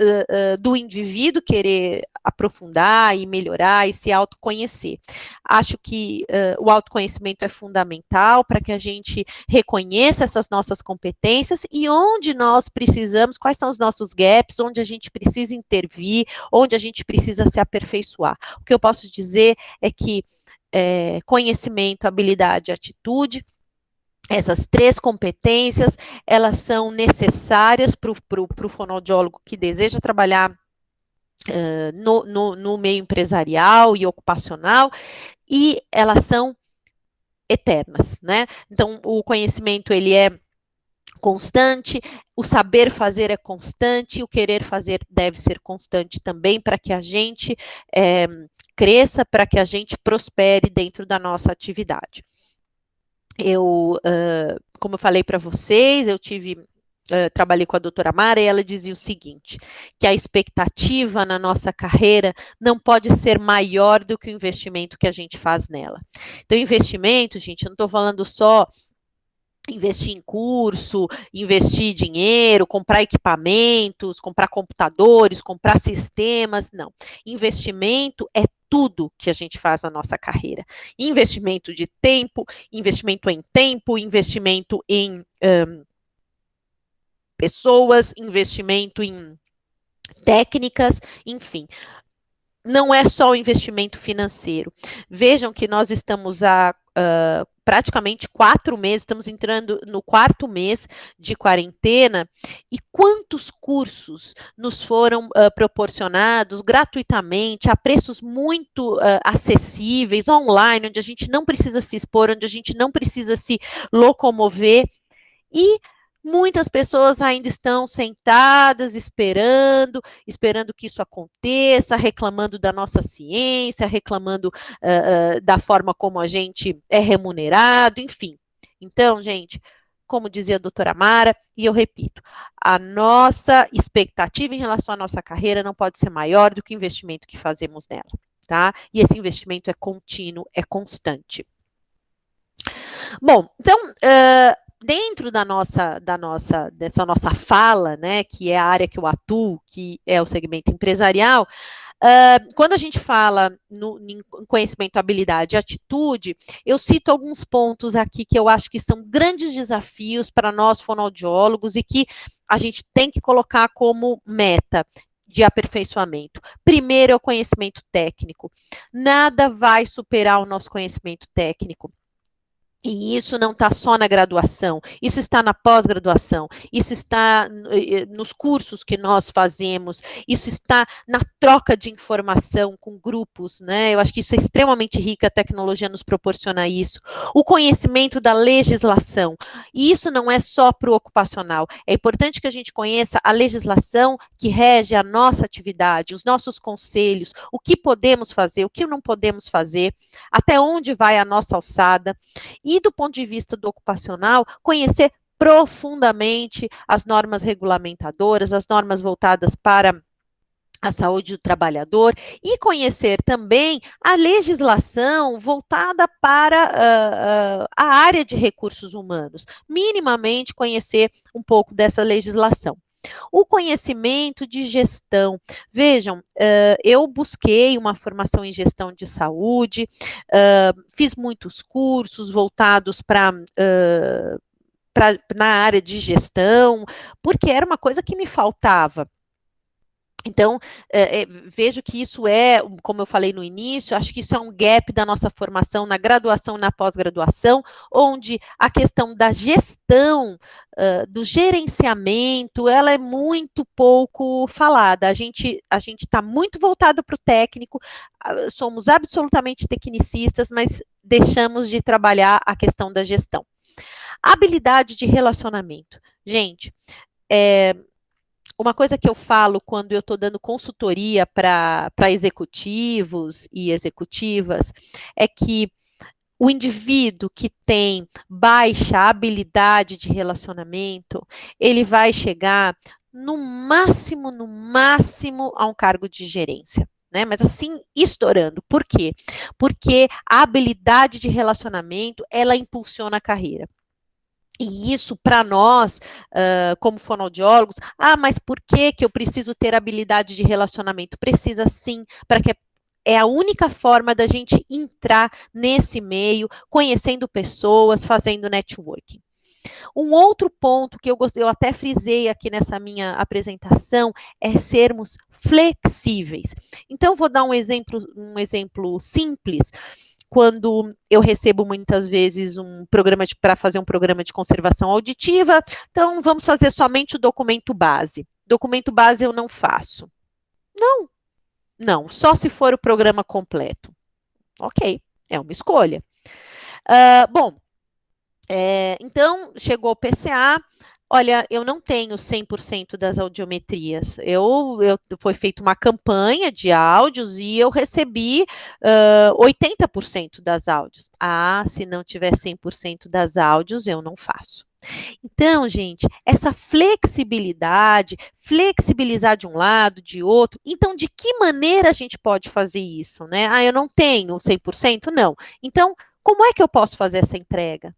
do indivíduo querer aprofundar e melhorar e se autoconhecer. Acho que o autoconhecimento é fundamental para que a gente reconheça essas nossas competências e onde nós precisamos, quais são os nossos gaps, onde a gente precisa intervir, onde a gente precisa se aperfeiçoar. O que eu posso dizer é que conhecimento, habilidade e atitude, essas 3 competências, elas são necessárias para o fonoaudiólogo que deseja trabalhar no meio empresarial e ocupacional, e elas são eternas, né? Então, o conhecimento, ele é constante, o saber fazer é constante, o querer fazer deve ser constante também para que a gente cresça, para que a gente prospere dentro da nossa atividade. Como eu falei para vocês, eu trabalhei com a doutora Mara e ela dizia o seguinte, que a expectativa na nossa carreira não pode ser maior do que o investimento que a gente faz nela. Então, investimento, gente, eu não estou falando só investir em curso, investir dinheiro, comprar equipamentos, comprar computadores, comprar sistemas, não. Investimento é tudo que a gente faz na nossa carreira. Investimento de tempo, investimento em pessoas, investimento em técnicas, enfim. Não é só o investimento financeiro. Vejam que nós estamos há praticamente 4 meses, estamos entrando no 4º mês de quarentena, e quantos cursos nos foram proporcionados gratuitamente, a preços muito acessíveis, online, onde a gente não precisa se expor, onde a gente não precisa se locomover, e muitas pessoas ainda estão sentadas, esperando que isso aconteça, reclamando da nossa ciência, reclamando da forma como a gente é remunerado, enfim. Então, gente, como dizia a doutora Mara, e eu repito, a nossa expectativa em relação à nossa carreira não pode ser maior do que o investimento que fazemos nela, tá? E esse investimento é contínuo, é constante. Bom, então, dentro dessa nossa fala, né, que é a área que eu atuo, que é o segmento empresarial, quando a gente fala em conhecimento, habilidade e atitude, eu cito alguns pontos aqui que eu acho que são grandes desafios para nós fonoaudiólogos e que a gente tem que colocar como meta de aperfeiçoamento. Primeiro é o conhecimento técnico. Nada vai superar o nosso conhecimento técnico. E isso não está só na graduação, isso está na pós-graduação, isso está nos cursos que nós fazemos, isso está na troca de informação com grupos, né? Eu acho que isso é extremamente rico, a tecnologia nos proporciona isso. O conhecimento da legislação, e isso não é só para o ocupacional, é importante que a gente conheça a legislação que rege a nossa atividade, os nossos conselhos, o que podemos fazer, o que não podemos fazer, até onde vai a nossa alçada. E do ponto de vista do ocupacional, conhecer profundamente as normas regulamentadoras, as normas voltadas para a saúde do trabalhador e conhecer também a legislação voltada para a área de recursos humanos, minimamente conhecer um pouco dessa legislação. O conhecimento de gestão. Vejam, eu busquei uma formação em gestão de saúde, fiz muitos cursos voltados para na área de gestão, porque era uma coisa que me faltava. Então, vejo que isso é, como eu falei no início, acho que isso é um gap da nossa formação na graduação e na pós-graduação, onde a questão da gestão, do gerenciamento, ela é muito pouco falada. A gente está muito voltado para o técnico, somos absolutamente tecnicistas, mas deixamos de trabalhar a questão da gestão. Habilidade de relacionamento. Gente, uma coisa que eu falo quando eu estou dando consultoria para executivos e executivas é que o indivíduo que tem baixa habilidade de relacionamento, ele vai chegar no máximo, a um cargo de gerência. Né? Mas assim, estourando. Por quê? Porque a habilidade de relacionamento, ela impulsiona a carreira. E isso, para nós, como fonoaudiólogos, mas por que eu preciso ter habilidade de relacionamento? Precisa sim, para que é a única forma da gente entrar nesse meio, conhecendo pessoas, fazendo networking. Um outro ponto que eu até frisei aqui nessa minha apresentação é sermos flexíveis. Então, vou dar um exemplo simples. Quando eu recebo muitas vezes para fazer um programa de conservação auditiva, então vamos fazer somente o documento base. Documento base eu não faço. Não, só se for o programa completo. Ok, é uma escolha. Então, chegou o PCA, olha, eu não tenho 100% das audiometrias. Foi feita uma campanha de áudios e eu recebi 80% das áudios. Se não tiver 100% das áudios, eu não faço. Então, gente, essa flexibilidade, flexibilizar de um lado, de outro. Então, de que maneira a gente pode fazer isso, né? Eu não tenho 100%? Não. Então, como é que eu posso fazer essa entrega?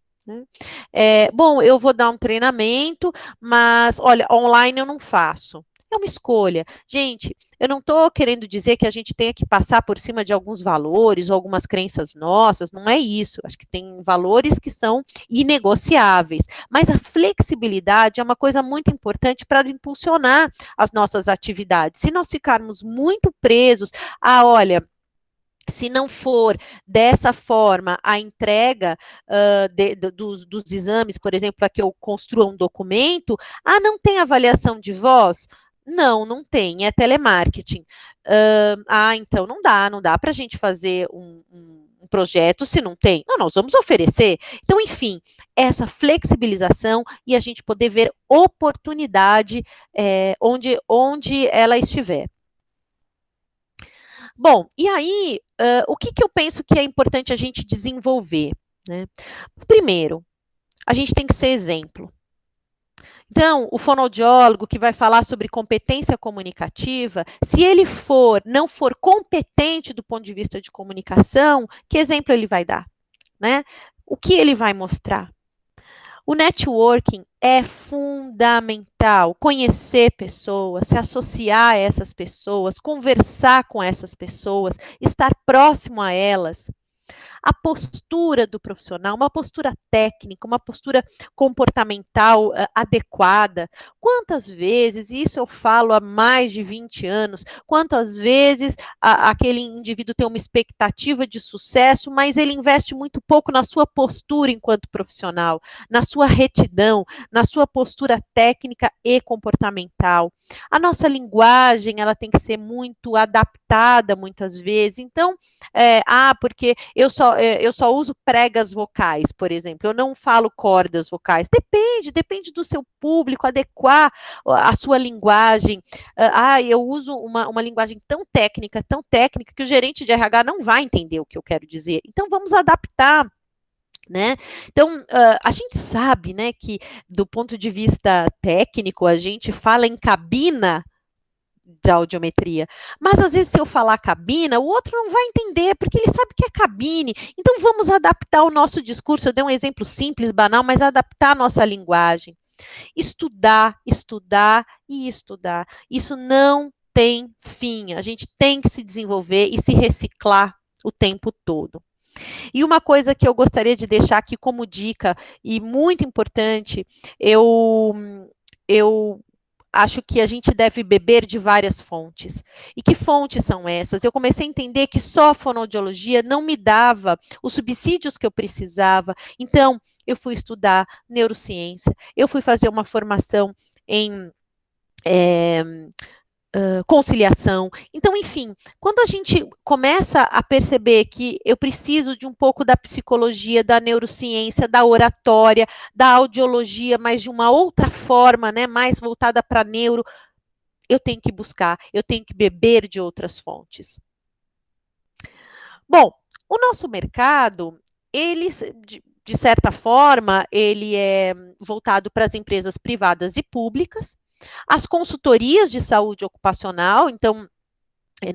Bom, eu vou dar um treinamento, mas, olha, online eu não faço. É uma escolha. Gente, eu não estou querendo dizer que a gente tenha que passar por cima de alguns valores ou algumas crenças nossas, não é isso. Acho que tem valores que são inegociáveis, mas a flexibilidade é uma coisa muito importante para impulsionar as nossas atividades. Se nós ficarmos muito presos olha, se não for dessa forma a entrega dos exames, por exemplo, para que eu construa um documento, não tem avaliação de voz? Não tem, é telemarketing. Então não dá para a gente fazer um projeto se não tem. Não, nós vamos oferecer. Então, enfim, essa flexibilização e a gente poder ver oportunidade onde ela estiver. Bom, e aí, o que eu penso que é importante a gente desenvolver? Né? Primeiro, a gente tem que ser exemplo. Então, o fonoaudiólogo que vai falar sobre competência comunicativa, se ele não for competente do ponto de vista de comunicação, que exemplo ele vai dar? Né? O que ele vai mostrar? O networking é fundamental. Conhecer pessoas, se associar a essas pessoas, conversar com essas pessoas, estar próximo a elas. A postura do profissional, uma postura técnica, uma postura comportamental adequada. Quantas vezes, isso eu falo há mais de 20 anos, quantas vezes aquele indivíduo tem uma expectativa de sucesso, mas ele investe muito pouco na sua postura enquanto profissional, na sua retidão, na sua postura técnica e comportamental. A nossa linguagem, ela tem que ser muito adaptada muitas vezes. Então, porque eu só uso pregas vocais, por exemplo, eu não falo cordas vocais. Depende do seu público, adequar a sua linguagem. Eu uso uma linguagem tão técnica, que o gerente de RH não vai entender o que eu quero dizer. Então, vamos adaptar. Né? Então, a gente sabe, né, que do ponto de vista técnico, a gente fala em cabina de audiometria, mas às vezes se eu falar cabina, o outro não vai entender, porque ele sabe que é cabine. Então vamos adaptar o nosso discurso. Eu dei um exemplo simples, banal, mas adaptar a nossa linguagem. Estudar, estudar e estudar. Isso não tem fim. A gente tem que se desenvolver e se reciclar o tempo todo. E uma coisa que eu gostaria de deixar aqui como dica, e muito importante, eu acho que a gente deve beber de várias fontes. E que fontes são essas? Eu comecei a entender que só a fonoaudiologia não me dava os subsídios que eu precisava. Então, eu fui estudar neurociência, eu fui fazer uma formação em conciliação. Então, enfim, quando a gente começa a perceber que eu preciso de um pouco da psicologia, da neurociência, da oratória, da audiologia, mas de uma outra forma, né, mais voltada para neuro, eu tenho que buscar, eu tenho que beber de outras fontes. Bom, o nosso mercado, ele, de certa forma, ele é voltado para as empresas privadas e públicas. As consultorias de saúde ocupacional, então,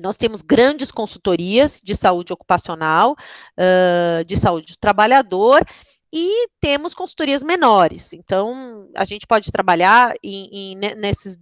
nós temos grandes consultorias de saúde ocupacional, de saúde do trabalhador, e temos consultorias menores. Então, a gente pode trabalhar nesses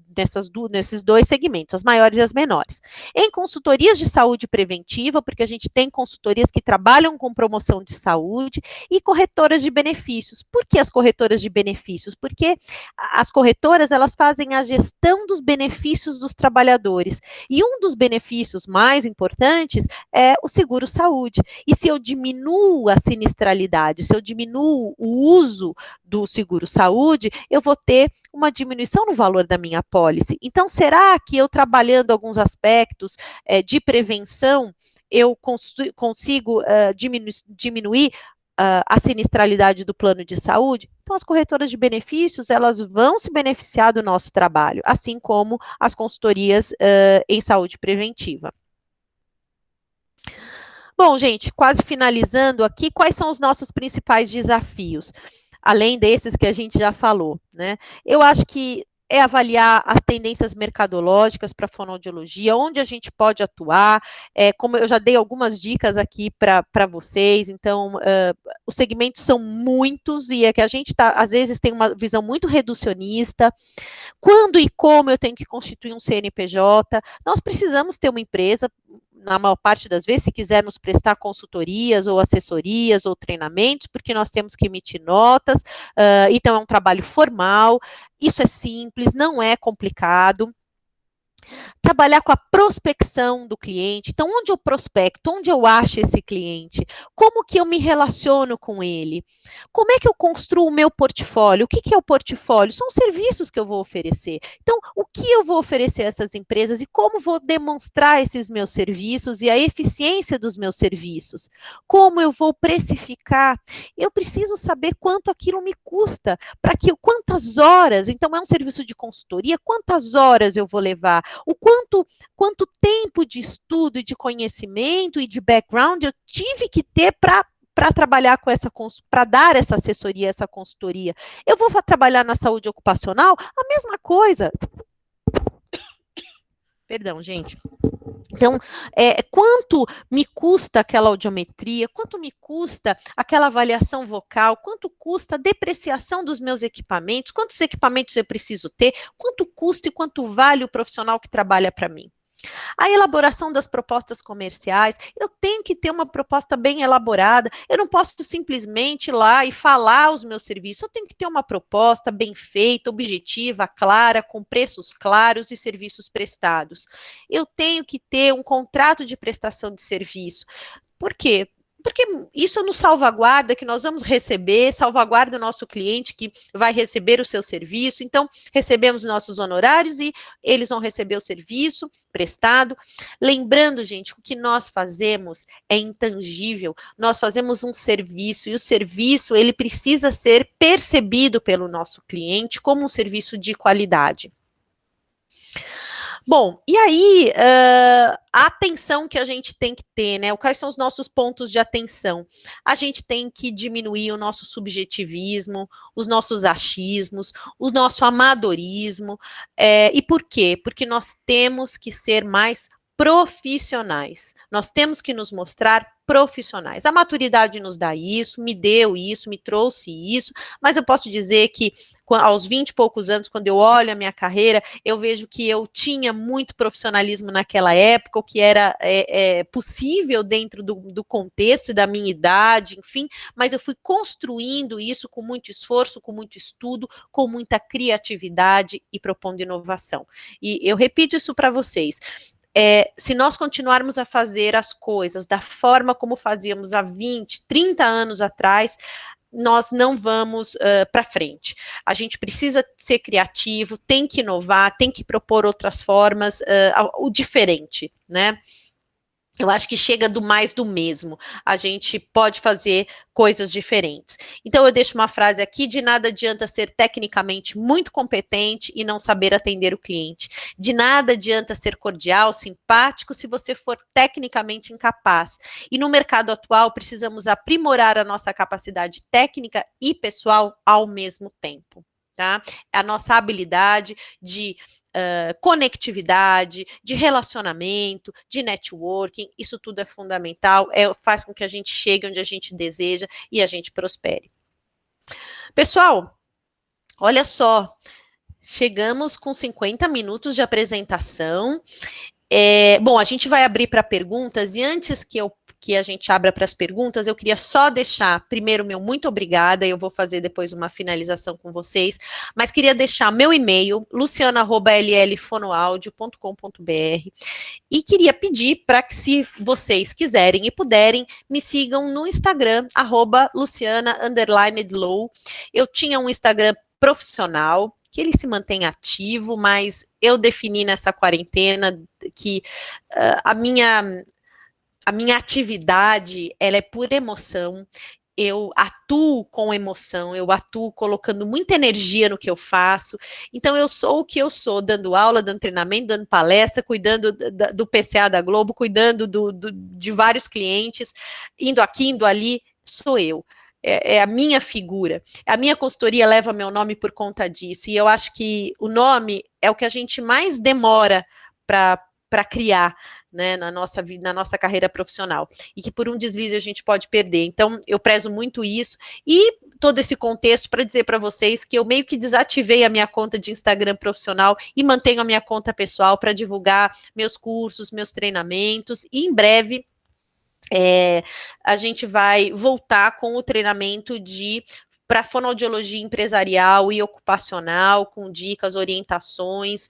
dois segmentos, as maiores e as menores. Em consultorias de saúde preventiva, porque a gente tem consultorias que trabalham com promoção de saúde, e corretoras de benefícios. Por que as corretoras de benefícios? Porque as corretoras, elas fazem a gestão dos benefícios dos trabalhadores. E um dos benefícios mais importantes é o seguro-saúde. E se eu diminuo a sinistralidade, se eu diminuo o uso do seguro-saúde, eu vou ter uma diminuição no valor da minha apólice. Então, será que eu trabalhando alguns aspectos de prevenção, eu consigo diminuir a sinistralidade do plano de saúde? Então, as corretoras de benefícios, elas vão se beneficiar do nosso trabalho, assim como as consultorias em saúde preventiva. Bom, gente, quase finalizando aqui, quais são os nossos principais desafios? Além desses que a gente já falou, né? Eu acho que é avaliar as tendências mercadológicas para a fonoaudiologia, onde a gente pode atuar, como eu já dei algumas dicas aqui para vocês, então, os segmentos são muitos, e é que a gente às vezes tem uma visão muito reducionista. Quando e como eu tenho que constituir um CNPJ? Nós precisamos ter uma empresa, na maior parte das vezes, se quiser nos prestar consultorias ou assessorias ou treinamentos, porque nós temos que emitir notas, então é um trabalho formal, isso é simples, não é complicado. Trabalhar com a prospecção do cliente. Então, onde eu prospecto? Onde eu acho esse cliente? Como que eu me relaciono com ele? Como é que eu construo o meu portfólio? O que é o portfólio? São os serviços que eu vou oferecer. Então, o que eu vou oferecer a essas empresas e como vou demonstrar esses meus serviços e a eficiência dos meus serviços? Como eu vou precificar? Eu preciso saber quanto aquilo me custa, quantas horas, então é um serviço de consultoria, quantas horas eu vou levar? O quanto tempo de estudo e de conhecimento e de background eu tive que ter para trabalhar com para dar essa assessoria, essa consultoria. Eu vou trabalhar na saúde ocupacional, a mesma coisa. Perdão, gente. Então, quanto me custa aquela audiometria, quanto me custa aquela avaliação vocal, quanto custa a depreciação dos meus equipamentos, quantos equipamentos eu preciso ter, quanto custa e quanto vale o profissional que trabalha para mim. A elaboração das propostas comerciais, eu tenho que ter uma proposta bem elaborada, eu não posso simplesmente ir lá e falar os meus serviços, eu tenho que ter uma proposta bem feita, objetiva, clara, com preços claros e serviços prestados. Eu tenho que ter um contrato de prestação de serviço. Por quê? Porque isso nos salvaguarda que nós vamos receber, salvaguarda o nosso cliente que vai receber o seu serviço, então recebemos nossos honorários e eles vão receber o serviço prestado. Lembrando, gente, o que nós fazemos é intangível, nós fazemos um serviço e o serviço ele precisa ser percebido pelo nosso cliente como um serviço de qualidade. Bom, e aí, a atenção que a gente tem que ter, né? Quais são os nossos pontos de atenção? A gente tem que diminuir o nosso subjetivismo, os nossos achismos, o nosso amadorismo. E por quê? Porque nós temos que ser mais profissionais. Nós temos que nos mostrar profissionais. A maturidade nos dá isso, me deu isso, me trouxe isso, mas eu posso dizer que aos 20 e poucos anos, quando eu olho a minha carreira, eu vejo que eu tinha muito profissionalismo naquela época, o que era possível dentro do contexto e da minha idade, enfim, mas eu fui construindo isso com muito esforço, com muito estudo, com muita criatividade e propondo inovação. E eu repito isso para vocês. Se nós continuarmos a fazer as coisas da forma como fazíamos há 20, 30 anos atrás, nós não vamos para frente. A gente precisa ser criativo, tem que inovar, tem que propor outras formas, o diferente, né? Eu acho que chega do mais do mesmo. A gente pode fazer coisas diferentes. Então, eu deixo uma frase aqui: de nada adianta ser tecnicamente muito competente e não saber atender o cliente. De nada adianta ser cordial, simpático, se você for tecnicamente incapaz. E no mercado atual, precisamos aprimorar a nossa capacidade técnica e pessoal ao mesmo tempo. Tá? A nossa habilidade de conectividade, de relacionamento, de networking, isso tudo é fundamental, faz com que a gente chegue onde a gente deseja e a gente prospere. Pessoal, olha só, chegamos com 50 minutos de apresentação. Bom, a gente vai abrir para perguntas, e antes que a gente abra para as perguntas, eu queria só deixar, primeiro, meu muito obrigada, eu vou fazer depois uma finalização com vocês, mas queria deixar meu e-mail, luciana@llfonoaudio.com.br, e queria pedir para que, se vocês quiserem e puderem, me sigam no Instagram, @luciana_low. Eu tinha um Instagram profissional, que ele se mantém ativo, mas eu defini nessa quarentena que a minha atividade, ela é por emoção, eu atuo com emoção, eu atuo colocando muita energia no que eu faço, então eu sou o que eu sou, dando aula, dando treinamento, dando palestra, cuidando do PCA da Globo, cuidando de vários clientes, indo aqui, indo ali, sou eu. É a minha figura. A minha consultoria leva meu nome por conta disso, e eu acho que o nome é o que a gente mais demora para criar, né, na nossa carreira profissional, e que por um deslize a gente pode perder. Então, eu prezo muito isso, e todo esse contexto para dizer para vocês que eu meio que desativei a minha conta de Instagram profissional e mantenho a minha conta pessoal para divulgar meus cursos, meus treinamentos, e em breve a gente vai voltar com o treinamento para fonoaudiologia empresarial e ocupacional, com dicas, orientações,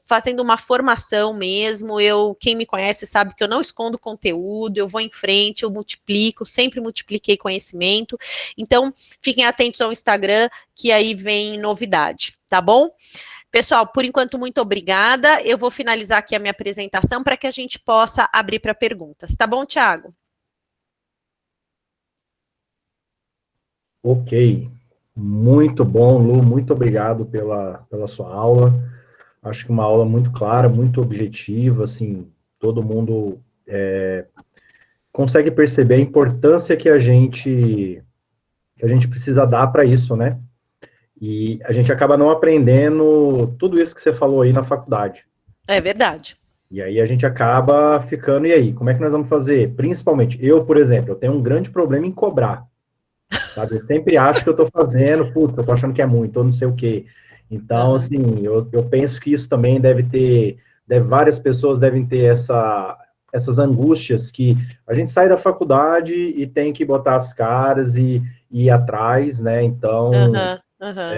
fazendo uma formação mesmo. Quem me conhece sabe que eu não escondo conteúdo, eu vou em frente, eu multiplico, sempre multipliquei conhecimento. Então, fiquem atentos ao Instagram, que aí vem novidade, tá bom? Pessoal, por enquanto, muito obrigada. Eu vou finalizar aqui a minha apresentação para que a gente possa abrir para perguntas. Tá bom, Thiago? Ok. Muito bom, Lu. Muito obrigado pela sua aula. Acho que uma aula muito clara, muito objetiva, assim, todo mundo consegue perceber a importância que a gente precisa dar para isso, né? E a gente acaba não aprendendo tudo isso que você falou aí na faculdade. É verdade. E aí a gente acaba ficando, e aí, como é que nós vamos fazer? Principalmente, eu, por exemplo, eu tenho um grande problema em cobrar, sabe? Eu sempre acho que eu estou fazendo, putz, eu estou achando que é muito, ou não sei o quê. Então, Aham. assim, eu penso que isso também várias pessoas devem ter essas angústias que a gente sai da faculdade e tem que botar as caras e ir atrás, né? Então, Aham. Aham.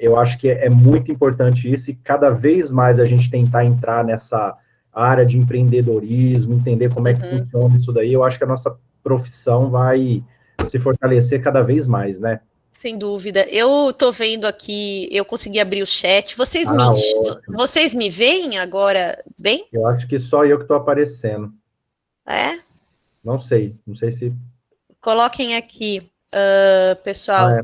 eu acho que é muito importante isso e cada vez mais a gente tentar entrar nessa área de empreendedorismo, entender como é que Uhum. funciona isso daí, eu acho que a nossa profissão vai se fortalecer cada vez mais, né? Sem dúvida. Eu tô vendo aqui, eu consegui abrir o chat. Ah, ótimo. Vocês me veem agora bem? Eu acho que só eu que estou aparecendo. É? Não sei se... Coloquem aqui, Ah, pessoal. é.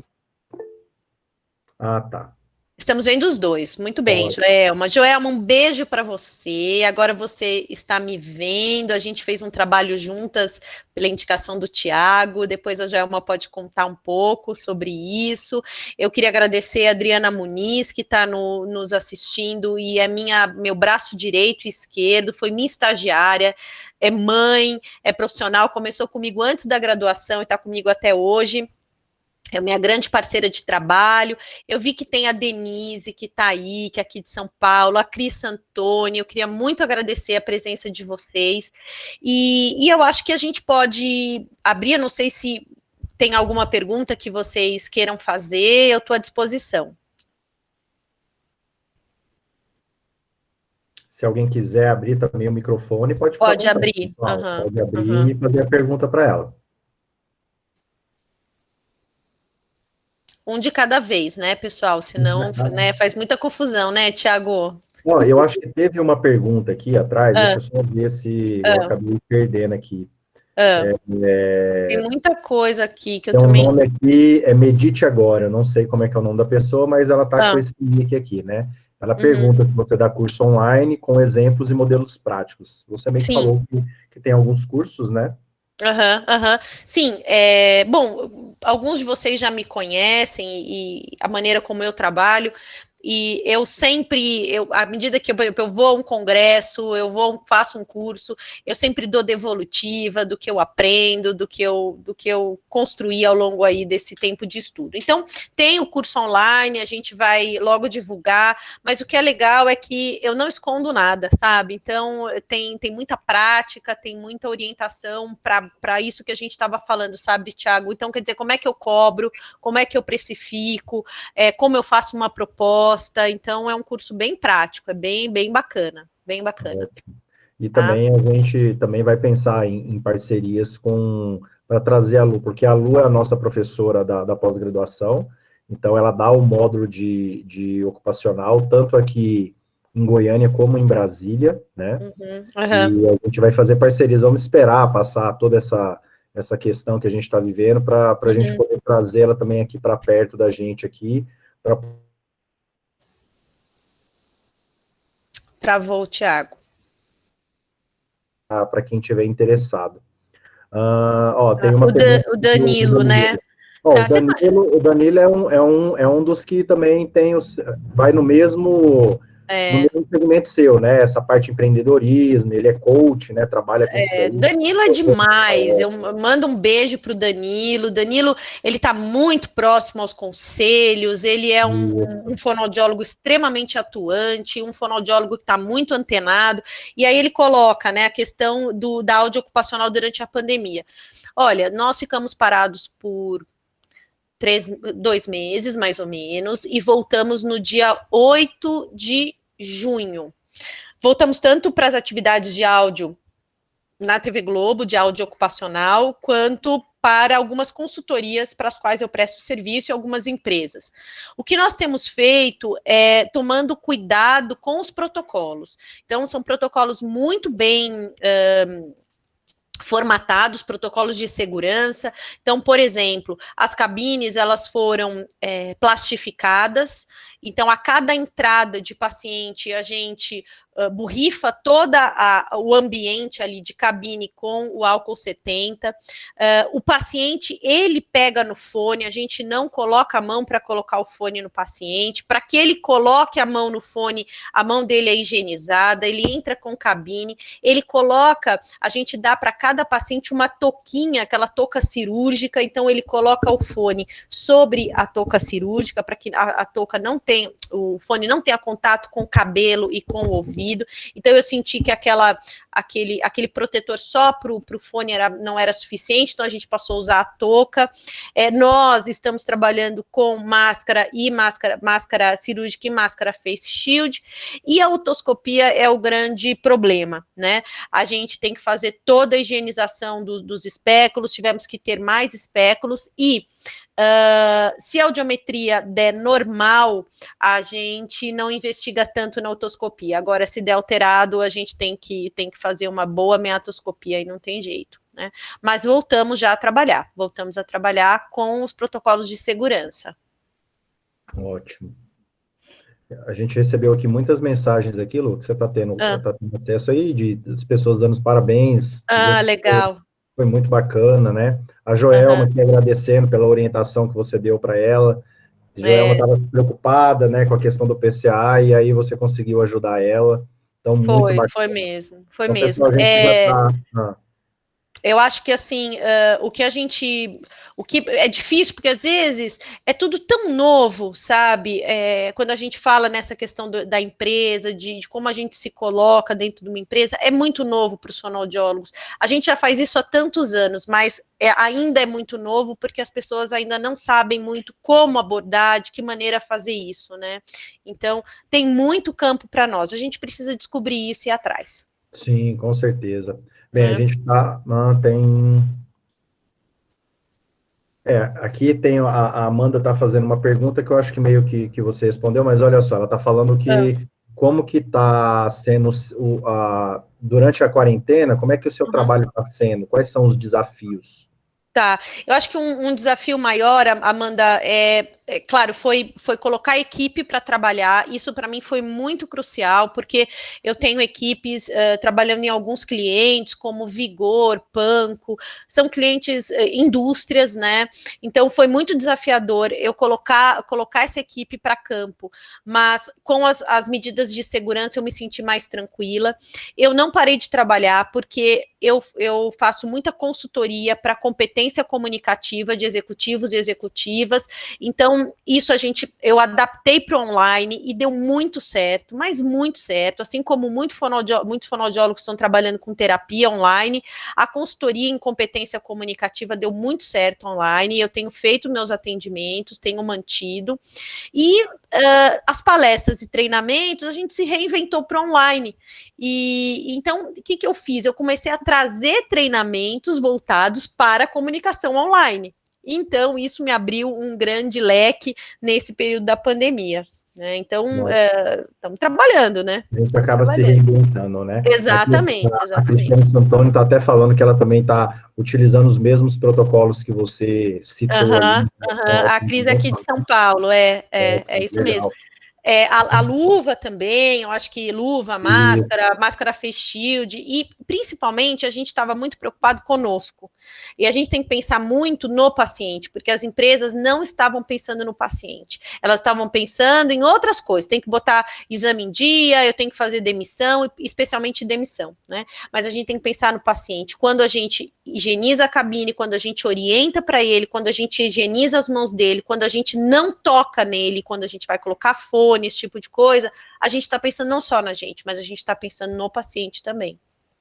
Ah, tá. Estamos vendo os dois. Muito bem, Ótimo. Joelma. Joelma, um beijo para você. Agora você está me vendo. A gente fez um trabalho juntas pela indicação do Tiago. Depois a Joelma pode contar um pouco sobre isso. Eu queria agradecer a Adriana Muniz, que está nos assistindo e é meu braço direito e esquerdo. Foi minha estagiária, é mãe, é profissional. Começou comigo antes da graduação e está comigo até hoje. É minha grande parceira de trabalho. Eu vi que tem a Denise, que está aí, que é aqui de São Paulo, a Cris Antônio. Eu queria muito agradecer a presença de vocês. E eu acho que a gente pode abrir, eu não sei se tem alguma pergunta que vocês queiram fazer, eu estou à disposição. Se alguém quiser abrir também o microfone, pode ficar à Pode vontade, abrir. pessoal. Uhum, Pode abrir uhum. e fazer a pergunta para ela. Um de cada vez, né, pessoal? Senão, né, faz muita confusão, né, Tiago? Ó, eu acho que teve uma pergunta aqui atrás, deixa Ah, eu só ver se eu ah, acabei perdendo aqui. ah. Tem muita coisa aqui que eu Tem um também. nome aqui, é Medite Agora, eu não sei como é que é o nome da pessoa, mas ela tá com Ah, esse nick aqui, né? Ela uhum. pergunta se você dá curso online com exemplos e modelos práticos. Você meio que Sim. falou que tem alguns cursos, né? Aham, aham. Sim, bom, alguns de vocês já me conhecem e a maneira como eu trabalho, e eu sempre, à medida que eu vou a um congresso, faço um curso, eu sempre dou devolutiva do que eu aprendo, do que eu construí ao longo aí desse tempo de estudo. Então, tem o curso online, a gente vai logo divulgar, mas o que é legal é que eu não escondo nada, sabe? Então, tem muita prática, tem muita orientação para isso que a gente estava falando, sabe, Thiago? Então, quer dizer, como é que eu cobro, como é que eu precifico, como eu faço uma proposta. Então, é um curso bem prático, é bem bacana, bem bacana. E Tá? também a gente também vai pensar em parcerias com para trazer a Lu, porque a Lu é a nossa professora da pós-graduação, então ela dá o módulo de ocupacional, tanto aqui em Goiânia como em Brasília, né? Uhum, uhum, E a gente vai fazer parcerias, vamos esperar passar toda essa questão que a gente está vivendo para a gente uhum. poder trazê-la também aqui para perto da gente aqui, Travou o Thiago. para quem tiver interessado. Ó, tem uma pergunta O do Danilo, né? Danilo. Ó, Tá, você O Danilo é um dos que também vai no é, mesmo segmento seu, né? Essa parte de empreendedorismo, ele é coach, né? Trabalha com isso daí. Danilo é demais. Eu mando um beijo pro Danilo. Danilo, ele está muito próximo aos conselhos. Ele é um fonoaudiólogo extremamente atuante, um fonoaudiólogo que está muito antenado. E aí ele coloca, né, a questão da áudio ocupacional durante a pandemia. Olha, nós ficamos parados por 2 meses, mais ou menos, e voltamos no dia 8 de junho. Voltamos tanto para as atividades de áudio na TV Globo, de áudio ocupacional, quanto para algumas consultorias para as quais eu presto serviço e algumas empresas. O que nós temos feito é tomando cuidado com os protocolos. Então, são protocolos muito bem formatados, protocolos de segurança. Então, por exemplo, as cabines elas foram plastificadas. Então, a cada entrada de paciente, a gente borrifa todo o ambiente ali de cabine com o álcool 70. O paciente, ele pega no fone, a gente não coloca a mão para colocar o fone no paciente. Para que ele coloque a mão no fone, a mão dele é higienizada, ele entra com cabine, ele coloca, a gente dá para cada paciente uma touquinha, aquela touca cirúrgica, então ele coloca o fone sobre a touca cirúrgica, para que a touca não tenha, o fone não tenha contato com o cabelo e com o ouvido. Então eu senti que aquele protetor só para o fone não era suficiente, então a gente passou a usar a touca. Nós estamos trabalhando com máscara cirúrgica e máscara face shield, e a otoscopia é o grande problema, né? A gente tem que fazer toda a higienização dos espéculos, tivemos que ter mais espéculos, e se a audiometria der normal, a gente não investiga tanto na otoscopia. Agora, se der alterado, a gente tem que fazer uma boa meatoscopia e não tem jeito, né? Mas voltamos a trabalhar com os protocolos de segurança. Ótimo. A gente recebeu aqui muitas mensagens aqui, Lu, que você está tendo acesso aí, das pessoas dando os parabéns. Legal. Foi muito bacana, né? A Joelma aqui agradecendo pela orientação que você deu para ela. A Joelma estava preocupada, né, com a questão do PCA, e aí você conseguiu ajudar ela. Então, muito bacana. Foi mesmo. Então, pessoal, a gente já tá... Eu acho que, assim, o que é difícil, porque às vezes é tudo tão novo, sabe? Quando a gente fala nessa questão da empresa, de como a gente se coloca dentro de uma empresa, é muito novo para os fonoaudiólogos. A gente já faz isso há tantos anos, mas ainda é muito novo, porque as pessoas ainda não sabem muito como abordar, de que maneira fazer isso, né? Então, tem muito campo para nós. A gente precisa descobrir isso e ir atrás. Sim, com certeza. Bem, a gente tem... aqui tem a Amanda está fazendo uma pergunta que eu acho que meio que você respondeu, mas olha só, ela está falando que como que está sendo durante a quarentena, como é que o seu trabalho está sendo? Quais são os desafios? Tá, eu acho que um desafio maior, Amanda, claro, foi colocar a equipe para trabalhar. Isso para mim foi muito crucial, porque eu tenho equipes trabalhando em alguns clientes, como Vigor, Panko, são clientes, indústrias, né? Então foi muito desafiador eu colocar essa equipe para campo, mas com as medidas de segurança eu me senti mais tranquila. Eu não parei de trabalhar, porque eu faço muita consultoria para competência comunicativa de executivos e executivas. Então, isso eu adaptei para o online e deu muito certo, mas muito certo, assim como muitos fonoaudiólogos estão trabalhando com terapia online, a consultoria em competência comunicativa deu muito certo online, eu tenho feito meus atendimentos, tenho mantido, e as palestras e treinamentos, a gente se reinventou para online, e então, o que eu fiz? Eu comecei a trazer treinamentos voltados para a comunicação online. Então, isso me abriu um grande leque nesse período da pandemia, né? Então, estamos trabalhando, né? A gente acaba se reinventando, né? Exatamente, A Cristiane Santoni está até falando que ela também está utilizando os mesmos protocolos que você citou. A Cris aqui de São Paulo, é isso legal mesmo. A luva também, eu acho que luva, máscara face shield, e principalmente a gente estava muito preocupado conosco, e a gente tem que pensar muito no paciente, porque as empresas não estavam pensando no paciente, elas estavam pensando em outras coisas, tem que botar exame em dia, eu tenho que fazer demissão, especialmente demissão, né? Mas a gente tem que pensar no paciente. Quando a gente higieniza a cabine, quando a gente orienta para ele, quando a gente higieniza as mãos dele, quando a gente não toca nele, quando a gente vai colocar fone, esse tipo de coisa, a gente está pensando não só na gente, mas a gente está pensando no paciente também.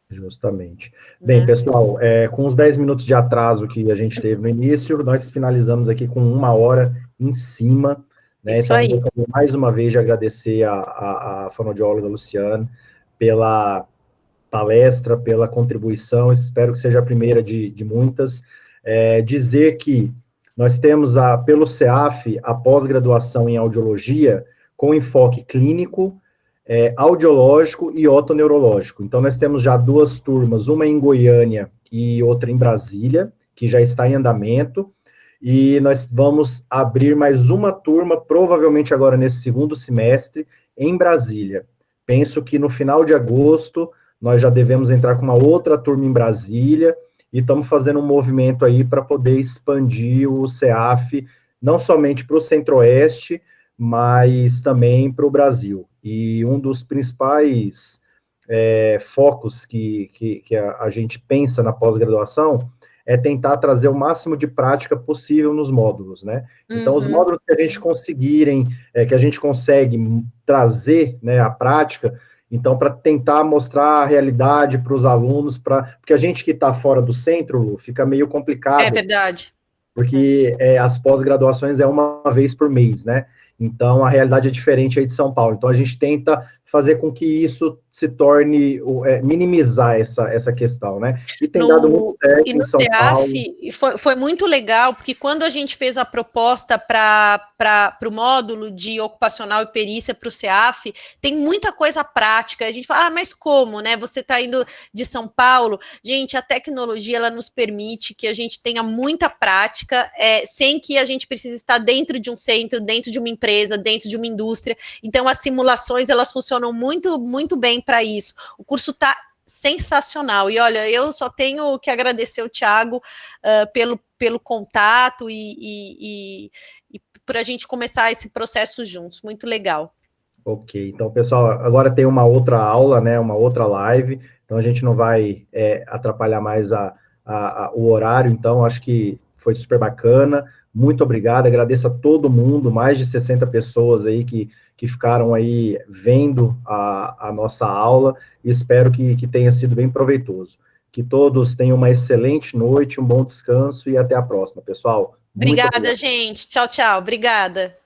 Justamente. Bem, pessoal, com os 10 minutos de atraso que a gente teve no início, nós finalizamos aqui com 1 hora em cima, né? Isso aí. Então, eu mais uma vez de agradecer a fonoaudióloga Luciane pela palestra, pela contribuição, espero que seja a primeira de muitas. Dizer que nós temos, pelo CEAF, a pós-graduação em audiologia com enfoque clínico, audiológico e otoneurológico. Então, nós temos já 2 turmas, uma em Goiânia e outra em Brasília, que já está em andamento, e nós vamos abrir mais uma turma, provavelmente agora nesse 2º semestre, em Brasília. penso que no final de agosto nós já devemos entrar com uma outra turma em Brasília, e estamos fazendo um movimento aí para poder expandir o CEAF, não somente para o Centro-Oeste, mas também para o Brasil. E um dos principais focos que a gente pensa na pós-graduação é tentar trazer o máximo de prática possível nos módulos, né? Então, os módulos que a gente conseguirem, que a gente consegue trazer, né, a prática, então, para tentar mostrar a realidade para os alunos, porque a gente que está fora do centro, Lu, fica meio complicado. É verdade. Porque as pós-graduações é uma vez por mês, né? Então, a realidade é diferente aí de São Paulo. Então, a gente tenta fazer com que isso se torne, minimizar essa questão, né? E tem dado muito certo em São Paulo. Foi muito legal, porque quando a gente fez a proposta para o módulo de ocupacional e perícia para o CEAF, tem muita coisa prática. A gente fala, mas como, né? Você está indo de São Paulo. Gente, a tecnologia, ela nos permite que a gente tenha muita prática, sem que a gente precise estar dentro de um centro, dentro de uma empresa, dentro de uma indústria. Então, as simulações, elas funcionam muito, muito bem para isso. O curso está sensacional. E olha, eu só tenho que agradecer o Thiago pelo contato e por a gente começar esse processo juntos. Muito legal. Ok, então, pessoal, agora tem uma outra aula, né, uma outra live, então a gente não vai atrapalhar mais o horário, então acho que foi super bacana. Muito obrigado, agradeço a todo mundo, mais de 60 pessoas aí que ficaram aí vendo a nossa aula, e espero que tenha sido bem proveitoso. Que todos tenham uma excelente noite, um bom descanso, e até a próxima, pessoal. Obrigada, gente. Tchau, tchau. Obrigada.